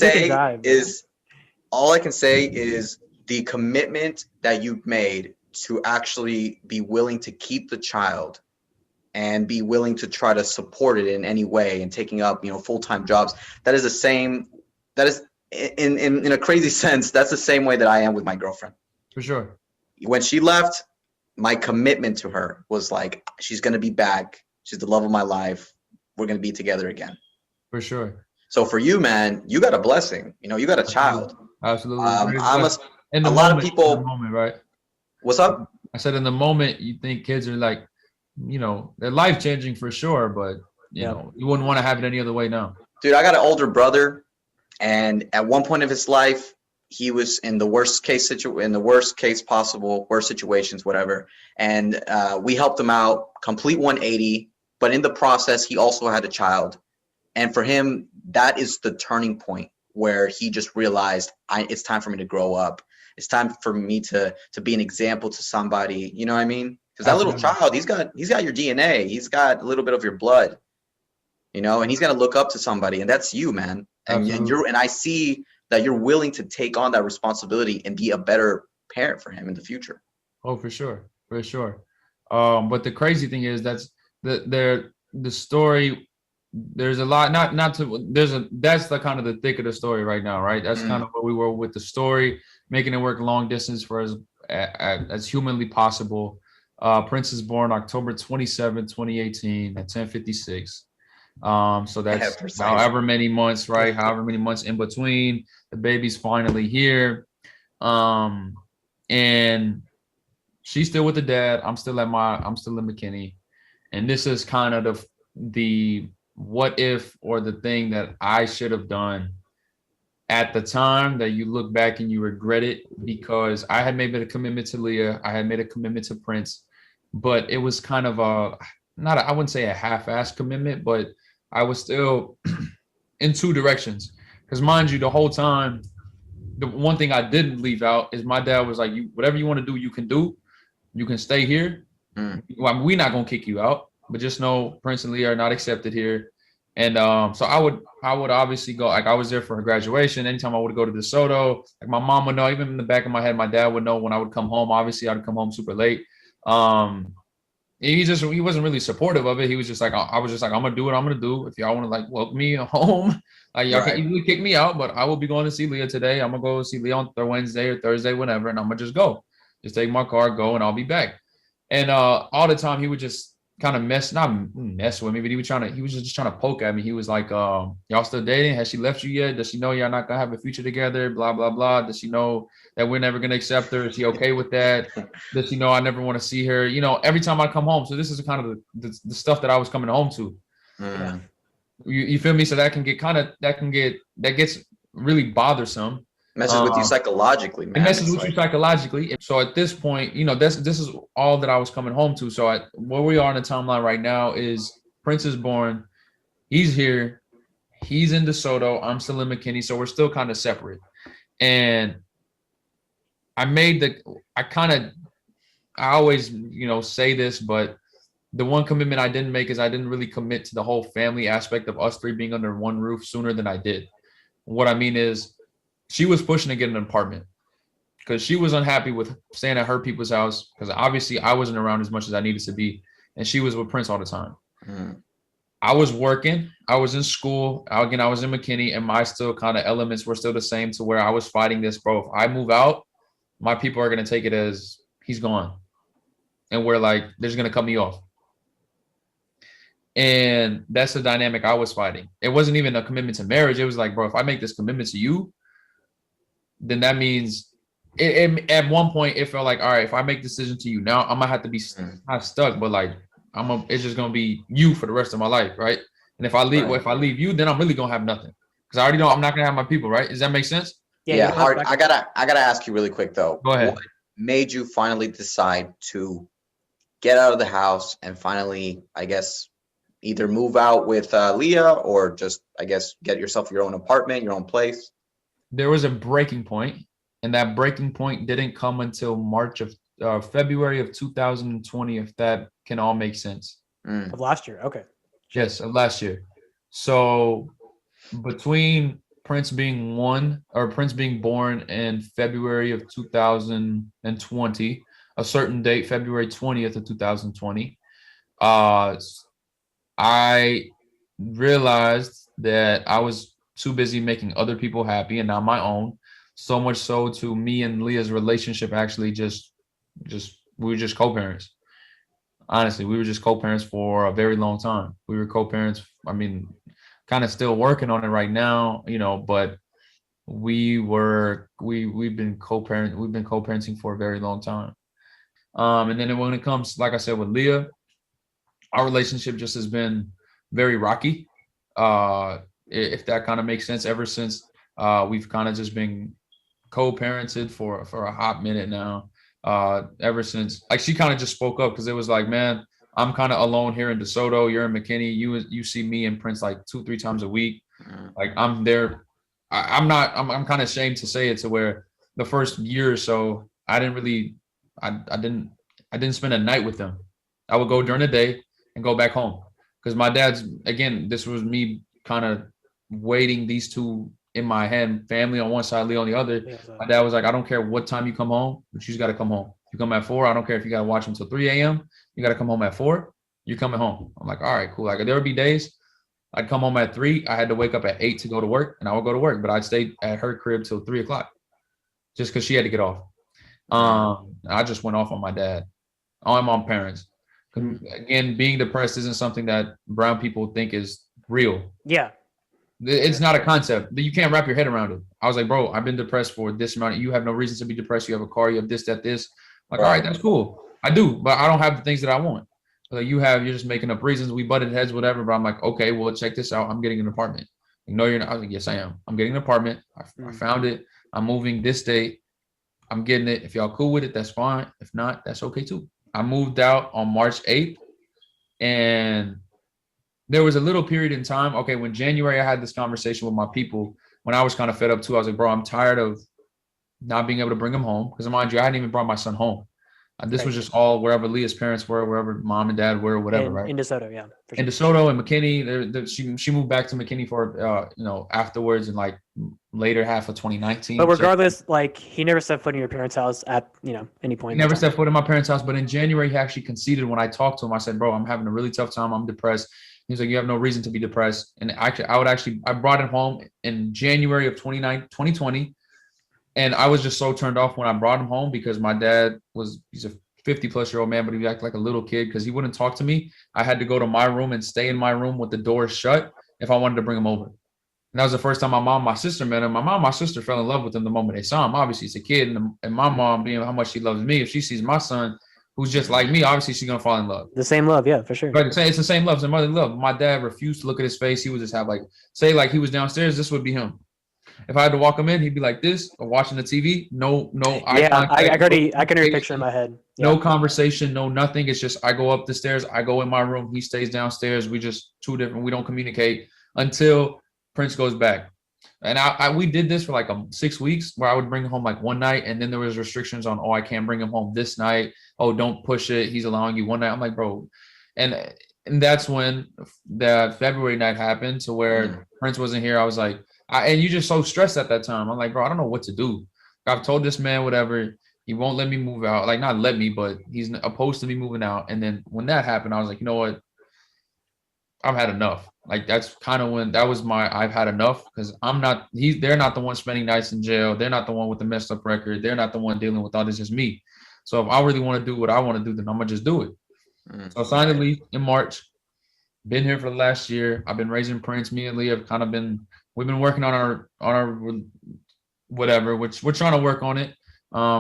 say is the commitment that you've made to actually be willing to keep the child and be willing to try to support it in any way and taking up, full-time jobs. That is in a crazy sense, that's the same way that I am with my girlfriend. For sure. When she left, my commitment to her was like, she's going to be back. She's the love of my life. We're going to be together again. For sure. So for you, man, you got a blessing. You got a child. Absolutely. A lot of people. In the moment, right? What's up? I said in the moment, you think kids are like, they're life changing for sure, but you wouldn't want to have it any other way now. Dude, I got an older brother, and at one point of his life, he was in the worst case possible, worst situations, whatever. And we helped him out, complete 180. But in the process, he also had a child. And for him, that is the turning point where he just realized it's time for me to grow up. It's time for me to be an example to somebody. You know what I mean? Because that little child, he's got your DNA. He's got a little bit of your blood, you know, and he's gonna look up to somebody, and that's you, man. And I see that you're willing to take on that responsibility and be a better parent for him in the future. Oh, for sure. But the crazy thing is that's the story. There's a lot, that's the kind of the thick of the story right now, right? That's kind of where we were with the story, making it work long distance for as humanly possible. Prince is born October 27, 2018 at 10:56. So that's however many months, right? However many months in between. The baby's finally here. And she's still with the dad. I'm still in McKinney. And this is kind of the what if, or the thing that I should have done at the time that you look back and you regret it, because I had made a commitment to Leah. I had made a commitment to Prince, but it was kind of I wouldn't say a half-assed commitment, but I was still in two directions. Because mind you, the whole time, the one thing I didn't leave out is my dad was like, whatever you want to do, you can do. You can stay here. Well, we're not going to kick you out, but just know Prince and Leah are not accepted here. And so I would obviously go, like I was there for her graduation. Anytime I would go to DeSoto, like my mom would know, even in the back of my head, my dad would know when I would come home. Obviously, I'd come home super late. He wasn't really supportive of it. He was just like, I was just like, I'm gonna do what I'm gonna do. If y'all want to like welcome me home, like y'all can easily kick me out, but I will be going to see Leah today. I'm gonna go see Leah on Wednesday or Thursday, whenever, and I'm gonna just go. Just take my car, go, and I'll be back. And all the time he would just kind of not mess with me, but he was just trying to poke at me. He was like, y'all still dating? Has she left you yet? Does she know y'all not gonna have a future together? Blah, blah, blah. Does she know that we're never gonna accept her? Is she okay with that? Does she know I never want to see her? You know, every time I come home. So this is kind of the stuff that I was coming home to. You feel me? So that gets really bothersome. Messes with you psychologically, man. It messes with you psychologically. So at this point, you know, this is all that I was coming home to. So where we are in the timeline right now is Prince is born. He's here. He's in DeSoto. I'm still in McKinney. So we're still kind of separate. And I always, you know, say this, but the one commitment I didn't make is I didn't really commit to the whole family aspect of us three being under one roof sooner than I did. What I mean is, she was pushing to get an apartment because she was unhappy with staying at her people's house, because obviously I wasn't around as much as I needed to be. And she was with Prince all the time. I was working. I was in school. Again, I was in McKinney, and my still kind of elements were still the same, to where I was fighting this, bro. If I move out, my people are going to take it as he's gone. And we're like, they're just going to cut me off. And that's the dynamic I was fighting. It wasn't even a commitment to marriage. It was like, bro, if I make this commitment to you, then that means at one point it felt like, all right, if I make a decision to you now, I'm gonna have to be not stuck, but like it's just gonna be you for the rest of my life, right? And if I leave you, then I'm really gonna have nothing, because I already know I'm not gonna have my people, right? Does that make sense? Yeah. Hark, I gotta ask you really quick though. Go ahead. What made you finally decide to get out of the house and finally, I guess, either move out with Leah, or just, I guess, get yourself your own apartment, your own place? There was a breaking point, and that breaking point didn't come until February of 2020, if that can all make sense. Of last year. Okay. Yes, of last year. So between Prince being born in February of 2020, a certain date, February 20th of 2020, I realized that I was too busy making other people happy and not my own. So much so to me and Leah's relationship actually we were just co-parents. Honestly, we were just co-parents for a very long time. We were co-parents. I mean, kind of still working on it right now, you know, but we've been co-parenting for a very long time. And then when it comes, like I said, with Leah, our relationship just has been very rocky. If that kind of makes sense, ever since we've kind of just been co-parented for a hot minute now. Ever since, like, she kind of just spoke up, because it was like, man, I'm kind of alone here in DeSoto. You're in McKinney. You see me and Prince like 2-3 times a week. Like I'm there. I'm kind of ashamed to say it, to where the first year or so I didn't spend a night with them. I would go during the day and go back home, because my dad's, again, this was me kind of waiting these two in my head, family on one side, Leo on the other. My dad was like, I don't care what time you come home, but you just got to come home. You come at 4. I don't care if you got to watch until 3 a.m. You got to come home at 4. You're coming home. I'm like, all right, cool. Like there would be days I'd come home at 3. I had to wake up at 8 to go to work, and I would go to work, but I'd stay at her crib till 3 o'clock just because she had to get off. I just went off on my dad, on my parents. Again, being depressed isn't something that brown people think is real. Yeah. It's not a concept. You can't wrap your head around it. I was like, bro, I've been depressed for this amount. You have no reason to be depressed. You have a car, you have this, that, this. Like, all right, that's cool. I do, but I don't have the things that I want. Like you're just making up reasons. We butted heads, whatever. But I'm like, okay, well, check this out. I'm getting an apartment. No, you're not. I was like, yes, I am. I'm getting an apartment. I found it. I'm moving this date. I'm getting it. If y'all cool with it, that's fine. If not, that's okay too. I moved out on March 8th, and there was a little period in time. Okay, when January, I had this conversation with my people when I was kind of fed up too. I was like, bro, I'm tired of not being able to bring him home, because mind you, I hadn't even brought my son home. This was just all wherever Leah's parents were, wherever mom and dad were, whatever, right? In DeSoto, yeah. In DeSoto and McKinney, she moved back to McKinney for afterwards in like later half of 2019. But regardless, like he never stepped foot in your parents' house at any point. He never stepped foot in my parents' house. But in January, he actually conceded when I talked to him. I said, bro, I'm having a really tough time. I'm depressed. He's like, you have no reason to be depressed. And actually, I brought him home in January of 2020. And I was just so turned off when I brought him home, because my dad he's a 50-plus-year-old man, but he acted like a little kid because he wouldn't talk to me. I had to go to my room and stay in my room with the door shut if I wanted to bring him over. And that was the first time my mom, my sister met him. My sister fell in love with him the moment they saw him. Obviously, it's a kid. And my mom, being how much she loves me, if she sees my son, who's just like me, obviously she's going to fall in love. The same love, yeah, for sure. But it's the same love. It's a motherly love. My dad refused to look at his face. He would just have say he was downstairs, this would be him. If I had to walk him in, he'd be like this, or watching the TV. No. Yeah, I can already picture in my head. Yeah. No conversation, no nothing. It's just I go up the stairs, I go in my room, he stays downstairs. We just two different. We don't communicate until Prince goes back. And we did this for like 6 weeks, where I would bring him home like one night, and then there was restrictions on, I can't bring him home this night. Oh, don't push it. He's allowing you one night. I'm like, bro, and that's when the February night happened, to where Prince wasn't here. I was like. And you're just so stressed at that time. I'm like, bro, I don't know what to do. I've told this man whatever. He won't let me move out. Like, not let me, but he's opposed to me moving out. And then when that happened, I was like, you know what? I've had enough. Like, that's kind of when that was I've had enough, because they're not the one spending nights in jail. They're not the one with the messed up record. They're not the one dealing with all this. It's me. So if I really want to do what I want to do, then I'm going to just do it. So I signed the lease in March. Been here for the last year. I've been raising Prince. Me and Lee have kind of we've been working on our whatever, which we're trying to work on it.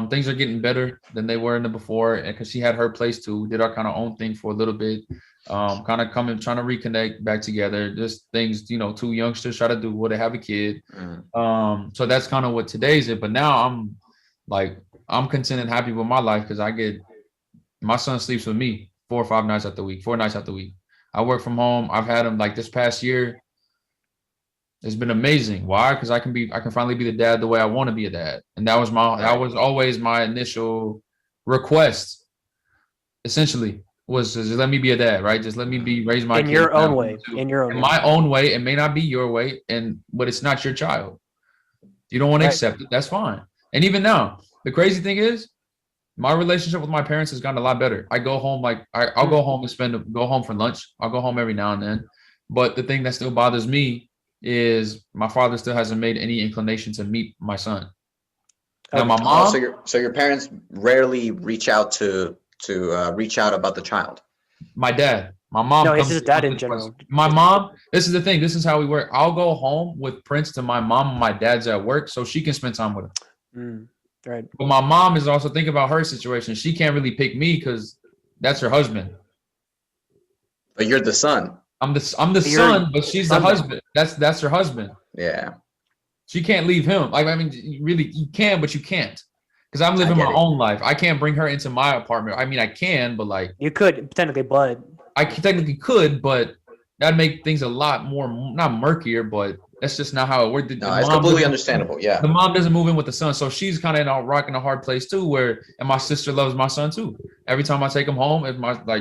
Things are getting better than they were in the before, and because she had her place too, we did our kind of own thing for a little bit. Kind of trying to reconnect back together. Just things, two youngsters try to do what they have a kid. So that's kind of what today's it. But now I'm content and happy with my life, because my son sleeps with me 4 nights out the week. I work from home. I've had him like this past year. It's been amazing. Why? Because I can finally be the dad the way I want to be a dad. And that was always my initial request, essentially, was just let me be a dad, right? Just let me raise my kid in your own way. In my own way. It may not be your way, but it's not your child. You don't want to accept it. That's fine. And even now, the crazy thing is, my relationship with my parents has gotten a lot better. I go home, I'll go home and go home for lunch. I'll go home every now and then. But the thing that still bothers me is my father still hasn't made any inclination to meet my son. Now my mom. So your parents rarely reach out to reach out about the child. My dad, my mom. No, it's his dad in general. My mom. This is the thing. This is how we work. I'll go home with Prince to my mom. My dad's at work, so she can spend time with him. Right. But my mom is also thinking about her situation. She can't really pick me because that's her husband. But you're the son. I'm the son, but she's the husband. That's her husband. Yeah. She can't leave him. You can, but you can't. because I'm living get my it. own life. I can't bring her into my apartment. I mean, I can, but like You could technically, but I technically could, but that'd make things a lot more not murkier. But that's just not how it works. No, it's completely understandable. Yeah. The mom doesn't move in with the son, so she's kind of in a rock and a hard place too. And my sister loves my son too. Every time I take him home, if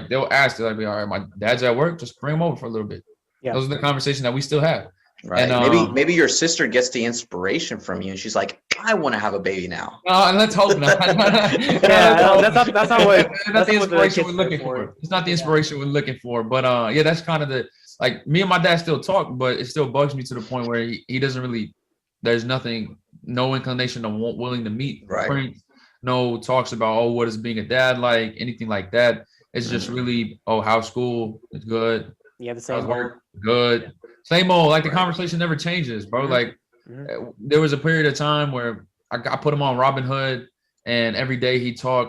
they'll ask, they'll be all right. My dad's at work, just bring him over for a little bit. Yeah. Those are the conversations that we still have. Right. And, maybe your sister gets the inspiration from you, and she's like, I want to have a baby now. And let's hope not. that's not what That's the inspiration we're kids looking for. It's not the inspiration we're looking for. But yeah, that's kind of the like me and my dad still talk, but it still bugs me to the point where he doesn't really. There's nothing, no inclination to willing to meet. Right. No talks about what is being a dad like, anything like that. It's just really how's school? It's good. Yeah, the same. How's work? Good. Same old. Like the conversation never changes, bro. Like there was a period of time where I put him on Robinhood, and every day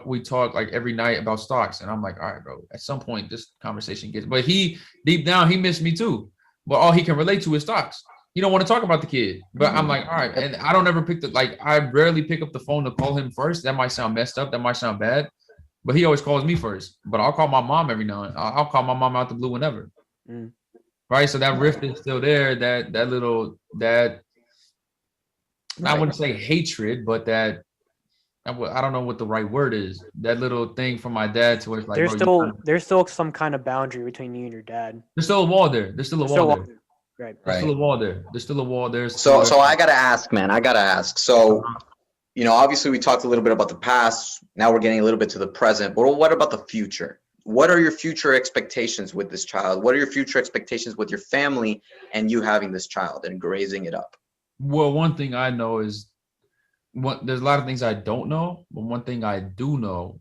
we talk like every night about stocks, and I'm like, all right, bro. At some point, this conversation gets. But he deep down he missed me too. But all he can relate to is stocks. He don't want to talk about the kid. But I'm like, all right, and I don't ever pick I rarely pick up the phone to call him first. That might sound messed up. That might sound bad. But he always calls me first. But I'll call my mom every now and then. I'll call my mom out the blue whenever. Right, so that rift is still there. That I wouldn't say hatred, but that I don't know what the right word is. That little thing from my dad to where it's like there's still some kind of boundary between you and your dad. There's still a wall there. There's still a wall there. Right. There's still a wall there. There's still a wall there. So I gotta ask, man. So, obviously we talked a little bit about the past. Now we're getting a little bit to the present. But what about the future? What are your future expectations with this child? What are your future expectations with your family and you having this child and raising it up? Well, one thing I know is there's a lot of things I don't know, but one thing I do know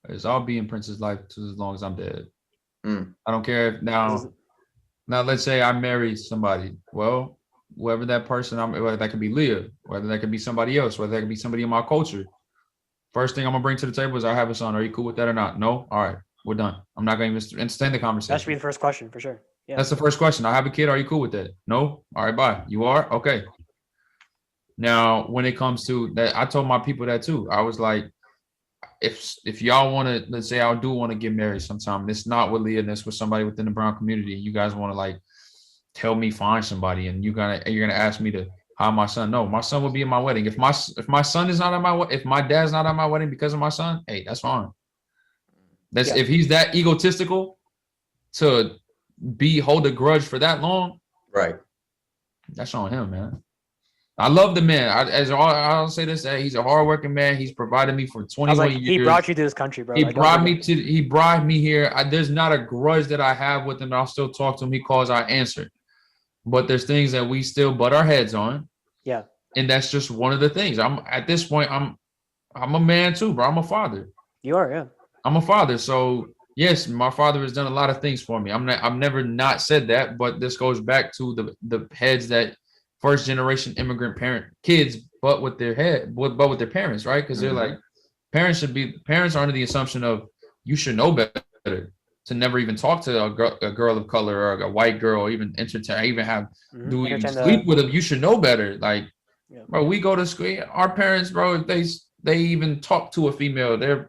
is I'll be in Prince's life as long as I'm dead. I don't care if now let's say I marry somebody. Well, whoever that person, whether that could be Leah, whether that could be somebody else, whether that could be somebody in my culture. First thing I'm gonna bring to the table is I have a son. Are you cool with that or not? No? All right. We're done. I'm not going to even entertain the conversation. That should be the first question for sure. Yeah. That's the first question. I have a kid. Are you cool with that? No? All right, bye. You are? Okay. Now, when it comes to that, I told my people that too. I was like, if y'all want to, let's say I do want to get married sometime. It's not with Leah, it's with somebody within the Brown community. You guys want to like tell me find somebody and you're gonna ask me to hire my son. No, my son will be in my wedding. If my son is not at my if my dad's not at my wedding because of my son, hey, that's fine. If he's that egotistical to hold a grudge for that long, right? That's on him, man. I love the man. I'll say this: he's a hardworking man. He's provided me for 21 years. He brought you to this country, bro. He brought me here. There's not a grudge that I have with him. I'll still talk to him. He calls, I answer. But there's things that we still butt our heads on. Yeah. And that's just one of the things. At this point, I'm a man too, bro. I'm a father. You are, yeah. I'm a father, so yes, my father has done a lot of things for me. I've never not said that, but this goes back to the heads that first generation immigrant kids, but with their parents, right? Because they're like parents are under the assumption of you should know better to never even talk to a girl of color or a white girl, or even entertain, sleep with them. You should know better. Like, bro, we go to school. Our parents, bro, they even talk to a female.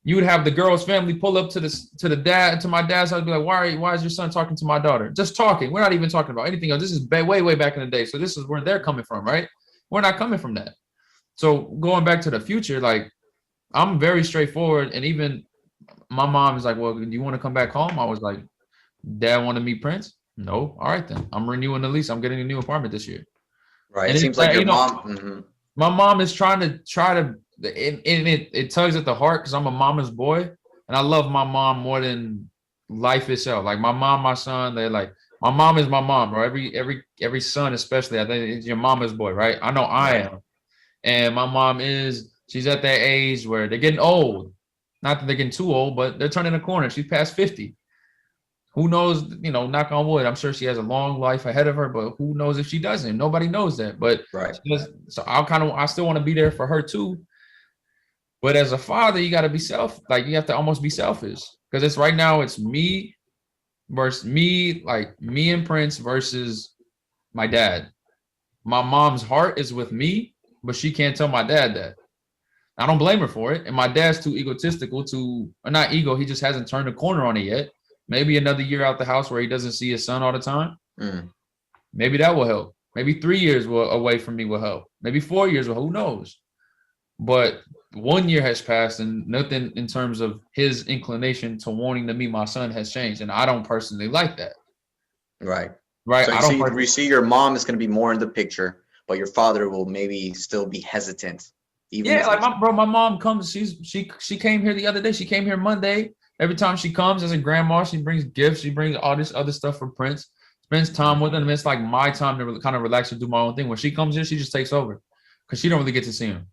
You would have the girl's family pull up to my dad's house and be like, why is your son talking to my daughter? Just talking. We're not even talking about anything else. This is way back in the day. So this is where they're coming from, right? We're not coming from that. So going back to the future, like I'm very straightforward. And even my mom is like, well, do you want to come back home? I was like, Dad want to meet Prince? No. All right, then. I'm renewing the lease. I'm getting a new apartment this year. Right. And it seems like your mom. My mom is trying to it tugs at the heart because I'm a mama's boy and I love my mom more than life itself. Like my mom, my son, they're like, my mom is my mom, bro. Every son, especially, I think it's your mama's boy, right? I know I am. And my mom she's at that age where they're getting old. Not that they're getting too old, but they're turning a corner. She's past 50. Who knows, knock on wood. I'm sure she has a long life ahead of her, but who knows if she doesn't? Nobody knows that. But so I still want to be there for her too. But as a father, you got to be you have to almost be selfish because it's right now it's me versus me, like me and Prince versus my dad. My mom's heart is with me, but she can't tell my dad that. I don't blame her for it. And my dad's too egotistical or not ego, he just hasn't turned the corner on it yet. Maybe another year out the house where he doesn't see his son all the time. Maybe that will help. Maybe 3 years away from me will help. Maybe 4 years will help. Who knows? But 1 year has passed and nothing in terms of his inclination to wanting to meet my son has changed. And I don't personally like that. Right. Right. So you see your mom is going to be more in the picture, but your father will maybe still be hesitant. Yeah, like my mom comes. She came here the other day. She came here Monday. Every time she comes as a grandma, she brings gifts. She brings all this other stuff for Prince. Spends time with him. It's like my time to kind of relax and do my own thing. When she comes here, she just takes over because she don't really get to see him,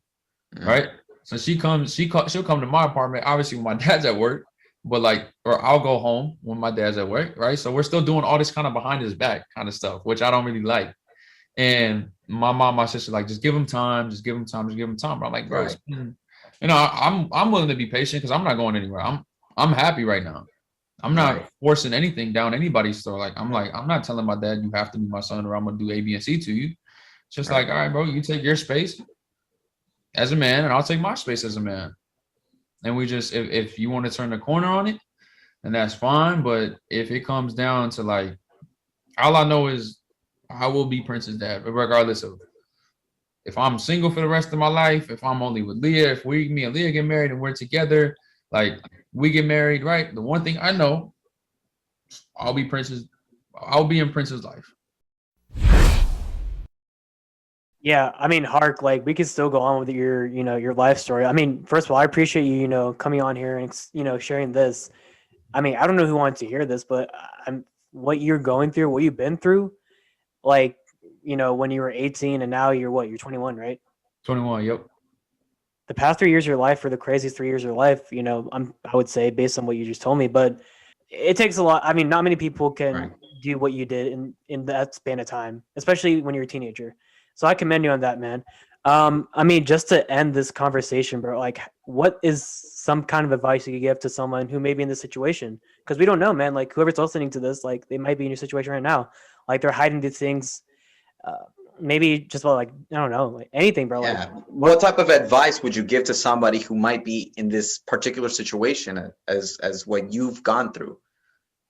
right? So she'll come to my apartment. Obviously, when my dad's at work, but or I'll go home when my dad's at work, right? So we're still doing all this kind of behind his back kind of stuff, which I don't really like. And my mom, my sister, like, just give him time, just give him time, just give him time. But I'm like, bro, I'm willing to be patient because I'm not going anywhere. I'm happy right now. I'm not forcing anything down anybody's throat. Like, I'm not telling my dad you have to be my son or I'm gonna do A, B, and C to you. It's just like, all right, bro, you take your space as a man, and I'll take my space as a man. And we just, if you want to turn the corner on it, then that's fine. But if it comes down to like, all I know is I will be Prince's dad, regardless of if I'm single for the rest of my life, if I'm only with Leah, if me and Leah get married and we're together, like we get married, right? The one thing I know, I'll be in Prince's life. Yeah, I mean, Hark, like we could still go on with your life story. I mean, first of all, I appreciate you, coming on here and, sharing this. I mean, I don't know who wants to hear this, but what you're going through, what you've been through, like, when you were 18 and now you're 21, right? 21, yep. The past 3 years of your life were the craziest 3 years of your life, I would say, based on what you just told me, but it takes a lot. I mean, not many people can do what you did in that span of time, especially when you're a teenager. So I commend you on that, man. I mean, just to end this conversation, bro, like, what is some kind of advice you could give to someone who may be in this situation? Because we don't know, man. Like, whoever's listening to this, like, they might be in your situation right now. Like, they're hiding these things. Maybe just about, like, I don't know, like anything, bro. Yeah. Like, what type of advice would you give to somebody who might be in this particular situation as what you've gone through?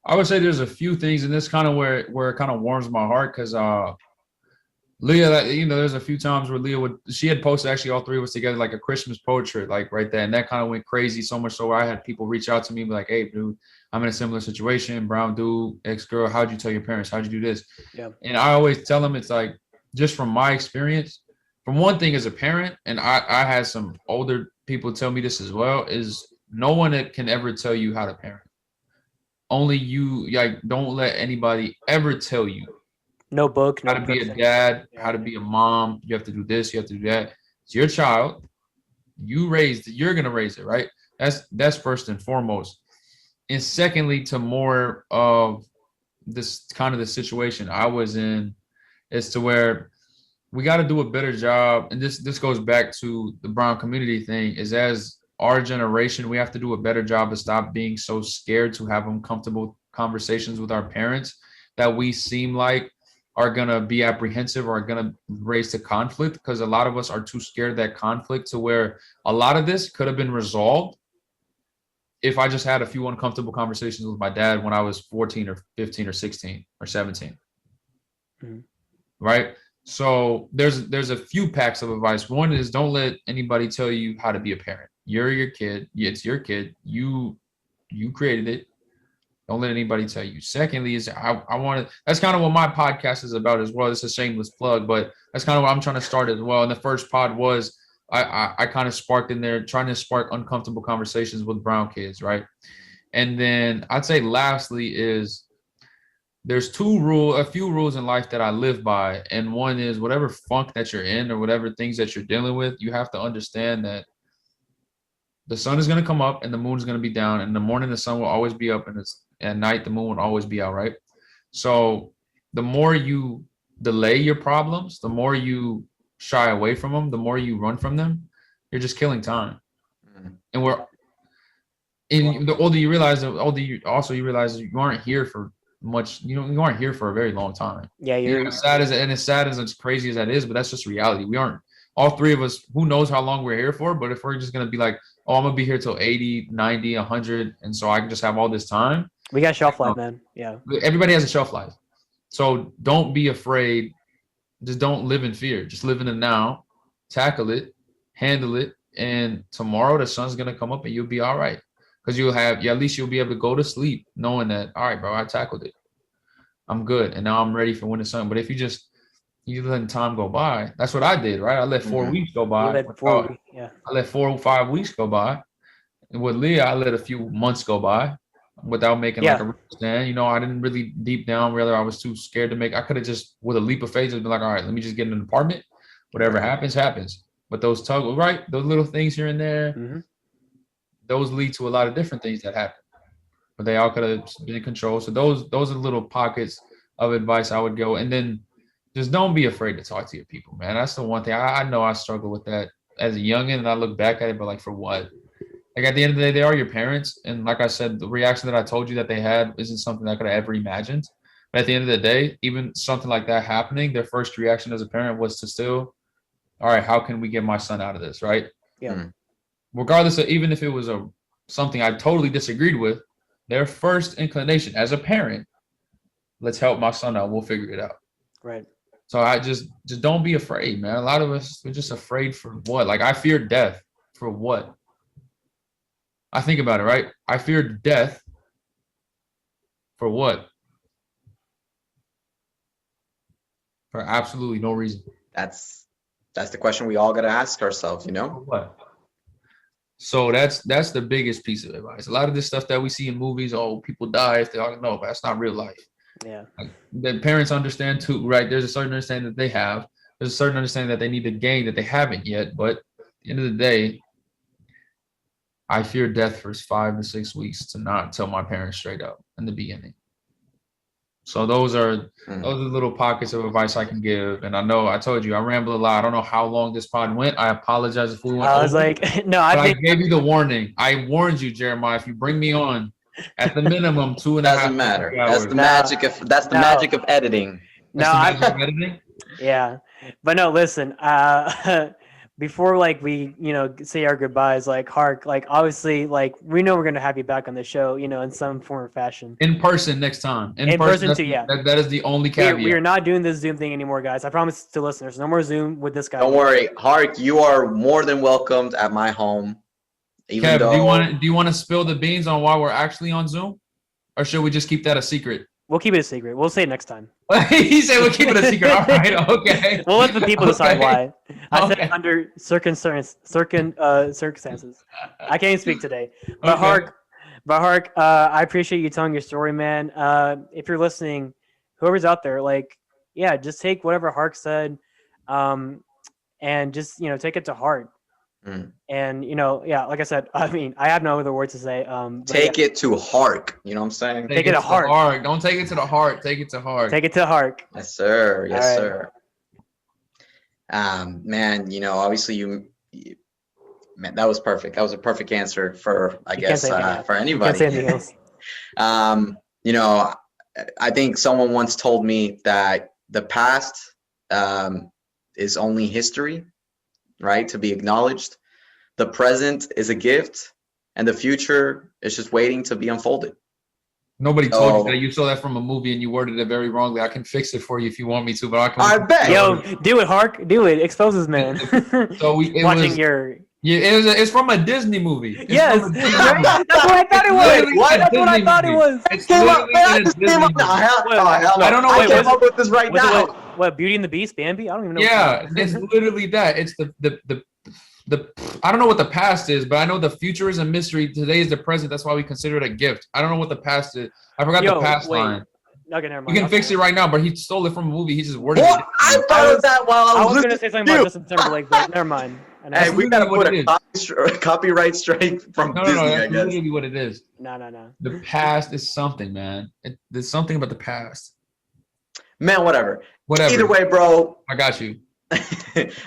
I would say there's a few things, and this kind of where it kind of warms my heart because Leah, there's a few times where Leah she had posted actually all three of us together like a Christmas portrait, like right there, and that kind of went crazy so much so where I had people reach out to me like, hey, dude, I'm in a similar situation, brown dude, ex-girl, how'd you tell your parents? How'd you do this? Yeah. And I always tell them it's like, just from my experience, from one thing as a parent, and I had some older people tell me this as well, is no one that can ever tell you how to parent. Only you, like, don't let anybody ever tell you. No book, no how to be a dad, how to be a mom. You have to do this, you have to do that. It's your child. You're gonna raise it, right? That's first and foremost. And secondly, to more of this kind of the situation I was in, is to where we got to do a better job. And this goes back to the brown community thing, is as our generation, we have to do a better job to stop being so scared to have uncomfortable conversations with our parents that we seem like are going to be apprehensive or are going to raise to conflict, because a lot of us are too scared of that conflict, to where a lot of this could have been resolved if I just had a few uncomfortable conversations with my dad when I was 14 or 15 or 16 or 17. Mm-hmm. Right? So there's a few packs of advice. One is, don't let anybody tell you how to be a parent. You're your kid. It's your kid. You created it. Don't let anybody tell you. Secondly, is I want to, that's kind of what my podcast is about as well. It's a shameless plug, but that's kind of what I'm trying to start as well. And the first pod was, I kind of sparked in there, trying to spark uncomfortable conversations with brown kids, right? And then I'd say lastly is, there's a few rules in life that I live by. And one is, whatever funk that you're in or whatever things that you're dealing with, you have to understand that the sun is going to come up and the moon is going to be down. In the morning, the sun will always be up, and at night, the moon will always be out, right? So the more you delay your problems, the more you shy away from them, the more you run from them, you're just killing time. Mm-hmm. And the older you realize, you realize you aren't here for much, you aren't here for a very long time. Yeah, as sad as it's crazy as that is, but that's just reality. We aren't all three of us, who knows how long we're here for, but if we're just going to be like, oh, I'm going to be here till 80, 90, 100, and so I can just have all this time. We got shelf life, man. Yeah. Everybody has a shelf life. So don't be afraid. Just don't live in fear. Just live in the now, tackle it, handle it, and tomorrow the sun's going to come up and you'll be all right. Because at least you'll be able to go to sleep knowing that, all right, bro, I tackled it. I'm good. And now I'm ready for when the sun. But if you letting time go by, that's what I did, right? I let 4 weeks go by. I let 4 or 5 weeks go by. And with Leah, I let a few months go by without making like a real stand. You know, I didn't really deep down realize I was too scared to make. I could have just, with a leap of faith, just been like, all right, let me just get in an apartment. Whatever happens, happens. But those those little things here and there, those lead to a lot of different things that happen. But they all could have been in control. So those are little pockets of advice I would go. And then just don't be afraid to talk to your people, man. That's the one thing. I know I struggle with that as a youngin', and I look back at it, but like, for what? Like, at the end of the day, they are your parents. And like I said, the reaction that I told you that they had isn't something I could have ever imagined. But at the end of the day, even something like that happening, their first reaction as a parent was to still, all right, how can we get my son out of this, right? Yeah. Regardless of, even if it was something I totally disagreed with, their first inclination as a parent, let's help my son out. We'll figure it out. Right. So I just don't be afraid, man. A lot of us, we're just afraid for what? Like, I fear death for what? I think about it, right? I fear death for what? For absolutely no reason. That's the question we all got to ask ourselves, you know? For what? So that's the biggest piece of advice. A lot of this stuff that we see in movies, oh, people die if they all know, but that's not real life. Yeah. Like, the parents understand too, right? There's a certain understanding that they have. There's a certain understanding that they need to gain that they haven't yet. But at the end of the day, I fear death for 5 to 6 weeks to not tell my parents straight up in the beginning. So those are little pockets of advice I can give. And I know I told you I ramble a lot. I don't know how long this pod went. I apologize if we went. I was like, no, I gave you the warning. I warned you, Jeremiah. If you bring me on, at the minimum 2.5 doesn't matter. That's the magic of editing. Yeah, but no, listen. Before we say our goodbyes, like Hark, like obviously, like we know we're gonna have you back on the show, in some form or fashion. In person next time. In person too, yeah. That is the only caveat. We are not doing this Zoom thing anymore, guys. I promise to listeners, no more Zoom with this guy. Don't worry, Hark. You are more than welcomed at my home. Kev, do you want to spill the beans on why we're actually on Zoom, or should we just keep that a secret? We'll keep it a secret. We'll say it next time. He said we'll keep it a secret. All right, okay. We'll let the people decide why. I said under circumstances. I can't even speak today. But Hark, I appreciate you telling your story, man. If you're listening, whoever's out there, just take whatever Hark said, and just take it to heart. And like I said, I mean, I have no other words to say. Take it to Hark. You know what I'm saying? Take it to heart. Don't take it to the heart. Take it to heart. Take it to Hark. Yes, sir. Yes, sir. Man, obviously man, that was perfect. That was a perfect answer for, I guess, for anybody. Can't say anything else. I think someone once told me that the past is only history, right? To be acknowledged. The present is a gift, and the future is just waiting to be unfolded. Nobody told you that. You saw that from a movie and you worded it very wrongly. I can fix it for you if you want me to, but I bet. Yo, do it, Hark. Do it. Expose this man. It's from a Disney movie. Yes, that's what I thought it was. That's what I thought it was. I don't know. I came up with this right now. What, Beauty and the Beast, Bambi? I don't even know. Yeah, it's literally that. It's the I don't know what the past is, but I know the future is a mystery. Today is the present. That's why we consider it a gift. I don't know what the past is. I forgot the past line. Okay, never mind. You can fix it right now, but he stole it from a movie. He just worded it. I thought of that while I was going to say something about Justin Timberlake, but never mind. Hey, we gotta put a copyright strike from Disney, I guess. That's literally what it is. No. The past is something, man. There's something about the past. Man, whatever. Either way, bro. I got you.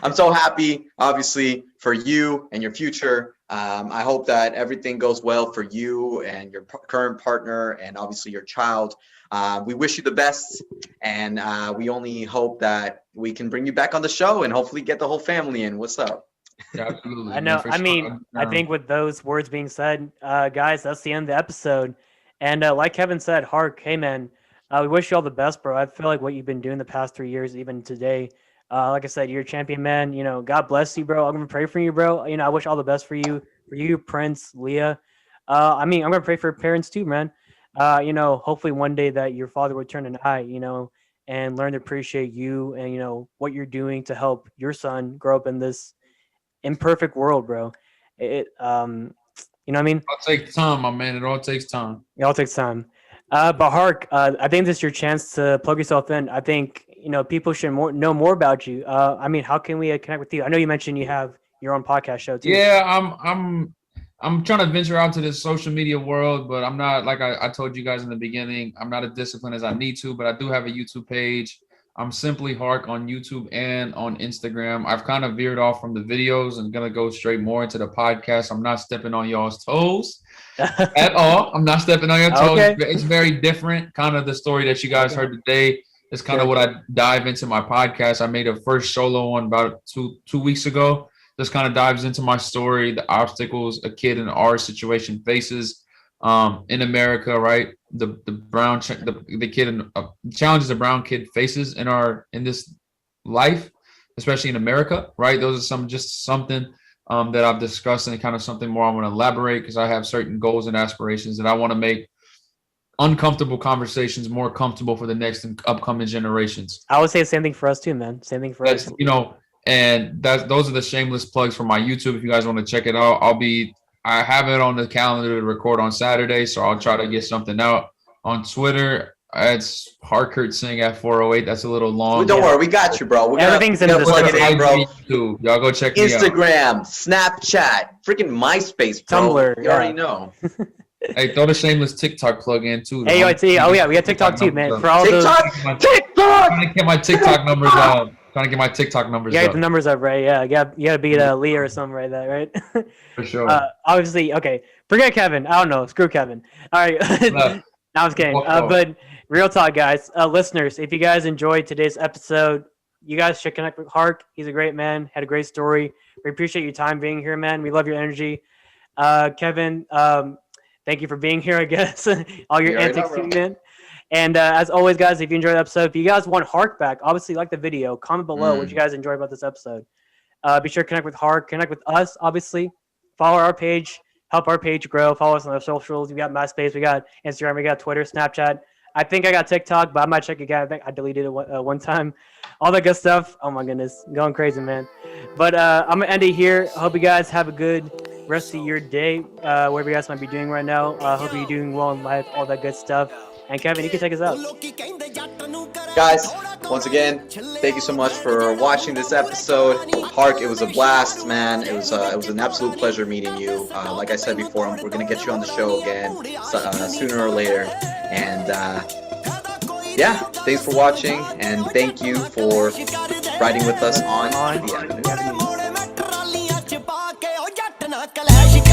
I'm so happy, obviously, for you and your future. I hope that everything goes well for you and your current partner and obviously your child. We wish you the best, and we only hope that we can bring you back on the show and hopefully get the whole family in. What's up? Yeah, absolutely. I know. Man, for I sure. mean, I think with those words being said, guys, that's the end of the episode. And like Kevin said, Hark, hey man, we wish you all the best, bro. I feel like what you've been doing the past 3 years, even today, like I said, you're a champion, man. You know, God bless you, bro. I'm gonna pray for you, bro. You know, I wish all the best for you, Prince, Leah. I mean, I'm gonna pray for your parents too, man. You know, hopefully one day that your father would turn an eye, you know, and learn to appreciate you and you know what you're doing to help your son grow up in this imperfect world, bro. You know what I mean? It all takes time, my man. It all takes time. It all takes time. But Hark, I think this is your chance to plug yourself in. I think you know people should know more about you. I mean, how can we connect with you? I know you mentioned you have your own podcast show too. Yeah, I'm trying to venture out to this social media world, but I'm not, like I told you guys in the beginning, I'm not as disciplined as I need to, but I do have a YouTube page. I'm simply Hark on YouTube and on Instagram. I've kind of veered off from the videos and gonna go straight more into the podcast. I'm not stepping on y'all's toes at all. I'm not stepping on your toes. Okay. It's very different. Kind of the story that you guys heard today is kind of what I dive into my podcast. I made a first solo one about two weeks ago. This kind of dives into my story, the obstacles a kid in our situation faces in America, right? The kid and challenges a brown kid faces in this life, especially in America, right? Those are something that I've discussed and kind of something more I want to elaborate because I have certain goals and aspirations that I want to make uncomfortable conversations more comfortable for the next and upcoming generations. I would say the same thing for us too, man. Same thing for us. You know, and those are the shameless plugs for my YouTube. If you guys want to check it out, I have it on the calendar to record on Saturday, so I'll try to get something out. On Twitter, it's Harkert Singh at 408. That's a little long. Don't worry, we got you, bro. Everything's in the plug it in, bro. YouTube. Y'all go check me out. Instagram, Snapchat, freaking MySpace, bro. Tumblr, You already know. Hey, throw the shameless TikTok plug in too. Hey, oh yeah, we got TikTok too, man. For all TikTok, those, TikTok. Trying to get my TikTok numbers up. Trying to get my TikTok numbers you up. get the numbers up, right? Yeah, you gotta beat Leah or something like that, right? For sure. Obviously, okay. Forget Kevin. I don't know. Screw Kevin. All right. No, I was kidding. But real talk, guys. Listeners, if you guys enjoyed today's episode, you guys should connect with Hark. He's a great man. Had a great story. We appreciate your time being here, man. We love your energy. Kevin, thank you for being here, I guess. All your antics, man. And as always, guys, if you enjoyed the episode, if you guys want Hark back, obviously like the video, comment below what you guys enjoyed about this episode. Be sure to connect with Hark, connect with us, obviously. Follow our page, help our page grow. Follow us on our socials. We got MySpace, we got Instagram, we got Twitter, Snapchat. I think I got TikTok, but I might check again. I think I deleted it one time. All that good stuff. Oh my goodness, going crazy, man. But I'm gonna end it here. I hope you guys have a good rest of your day, whatever you guys might be doing right now. I hope you're doing well in life, all that good stuff. And Kevin, you can take us out. Guys, once again, thank you so much for watching this episode. Hark, it was a blast, man. It was an absolute pleasure meeting you. Like I said before, we're gonna get you on the show again sooner or later. And yeah, thanks for watching, and thank you for riding with us on the avenue.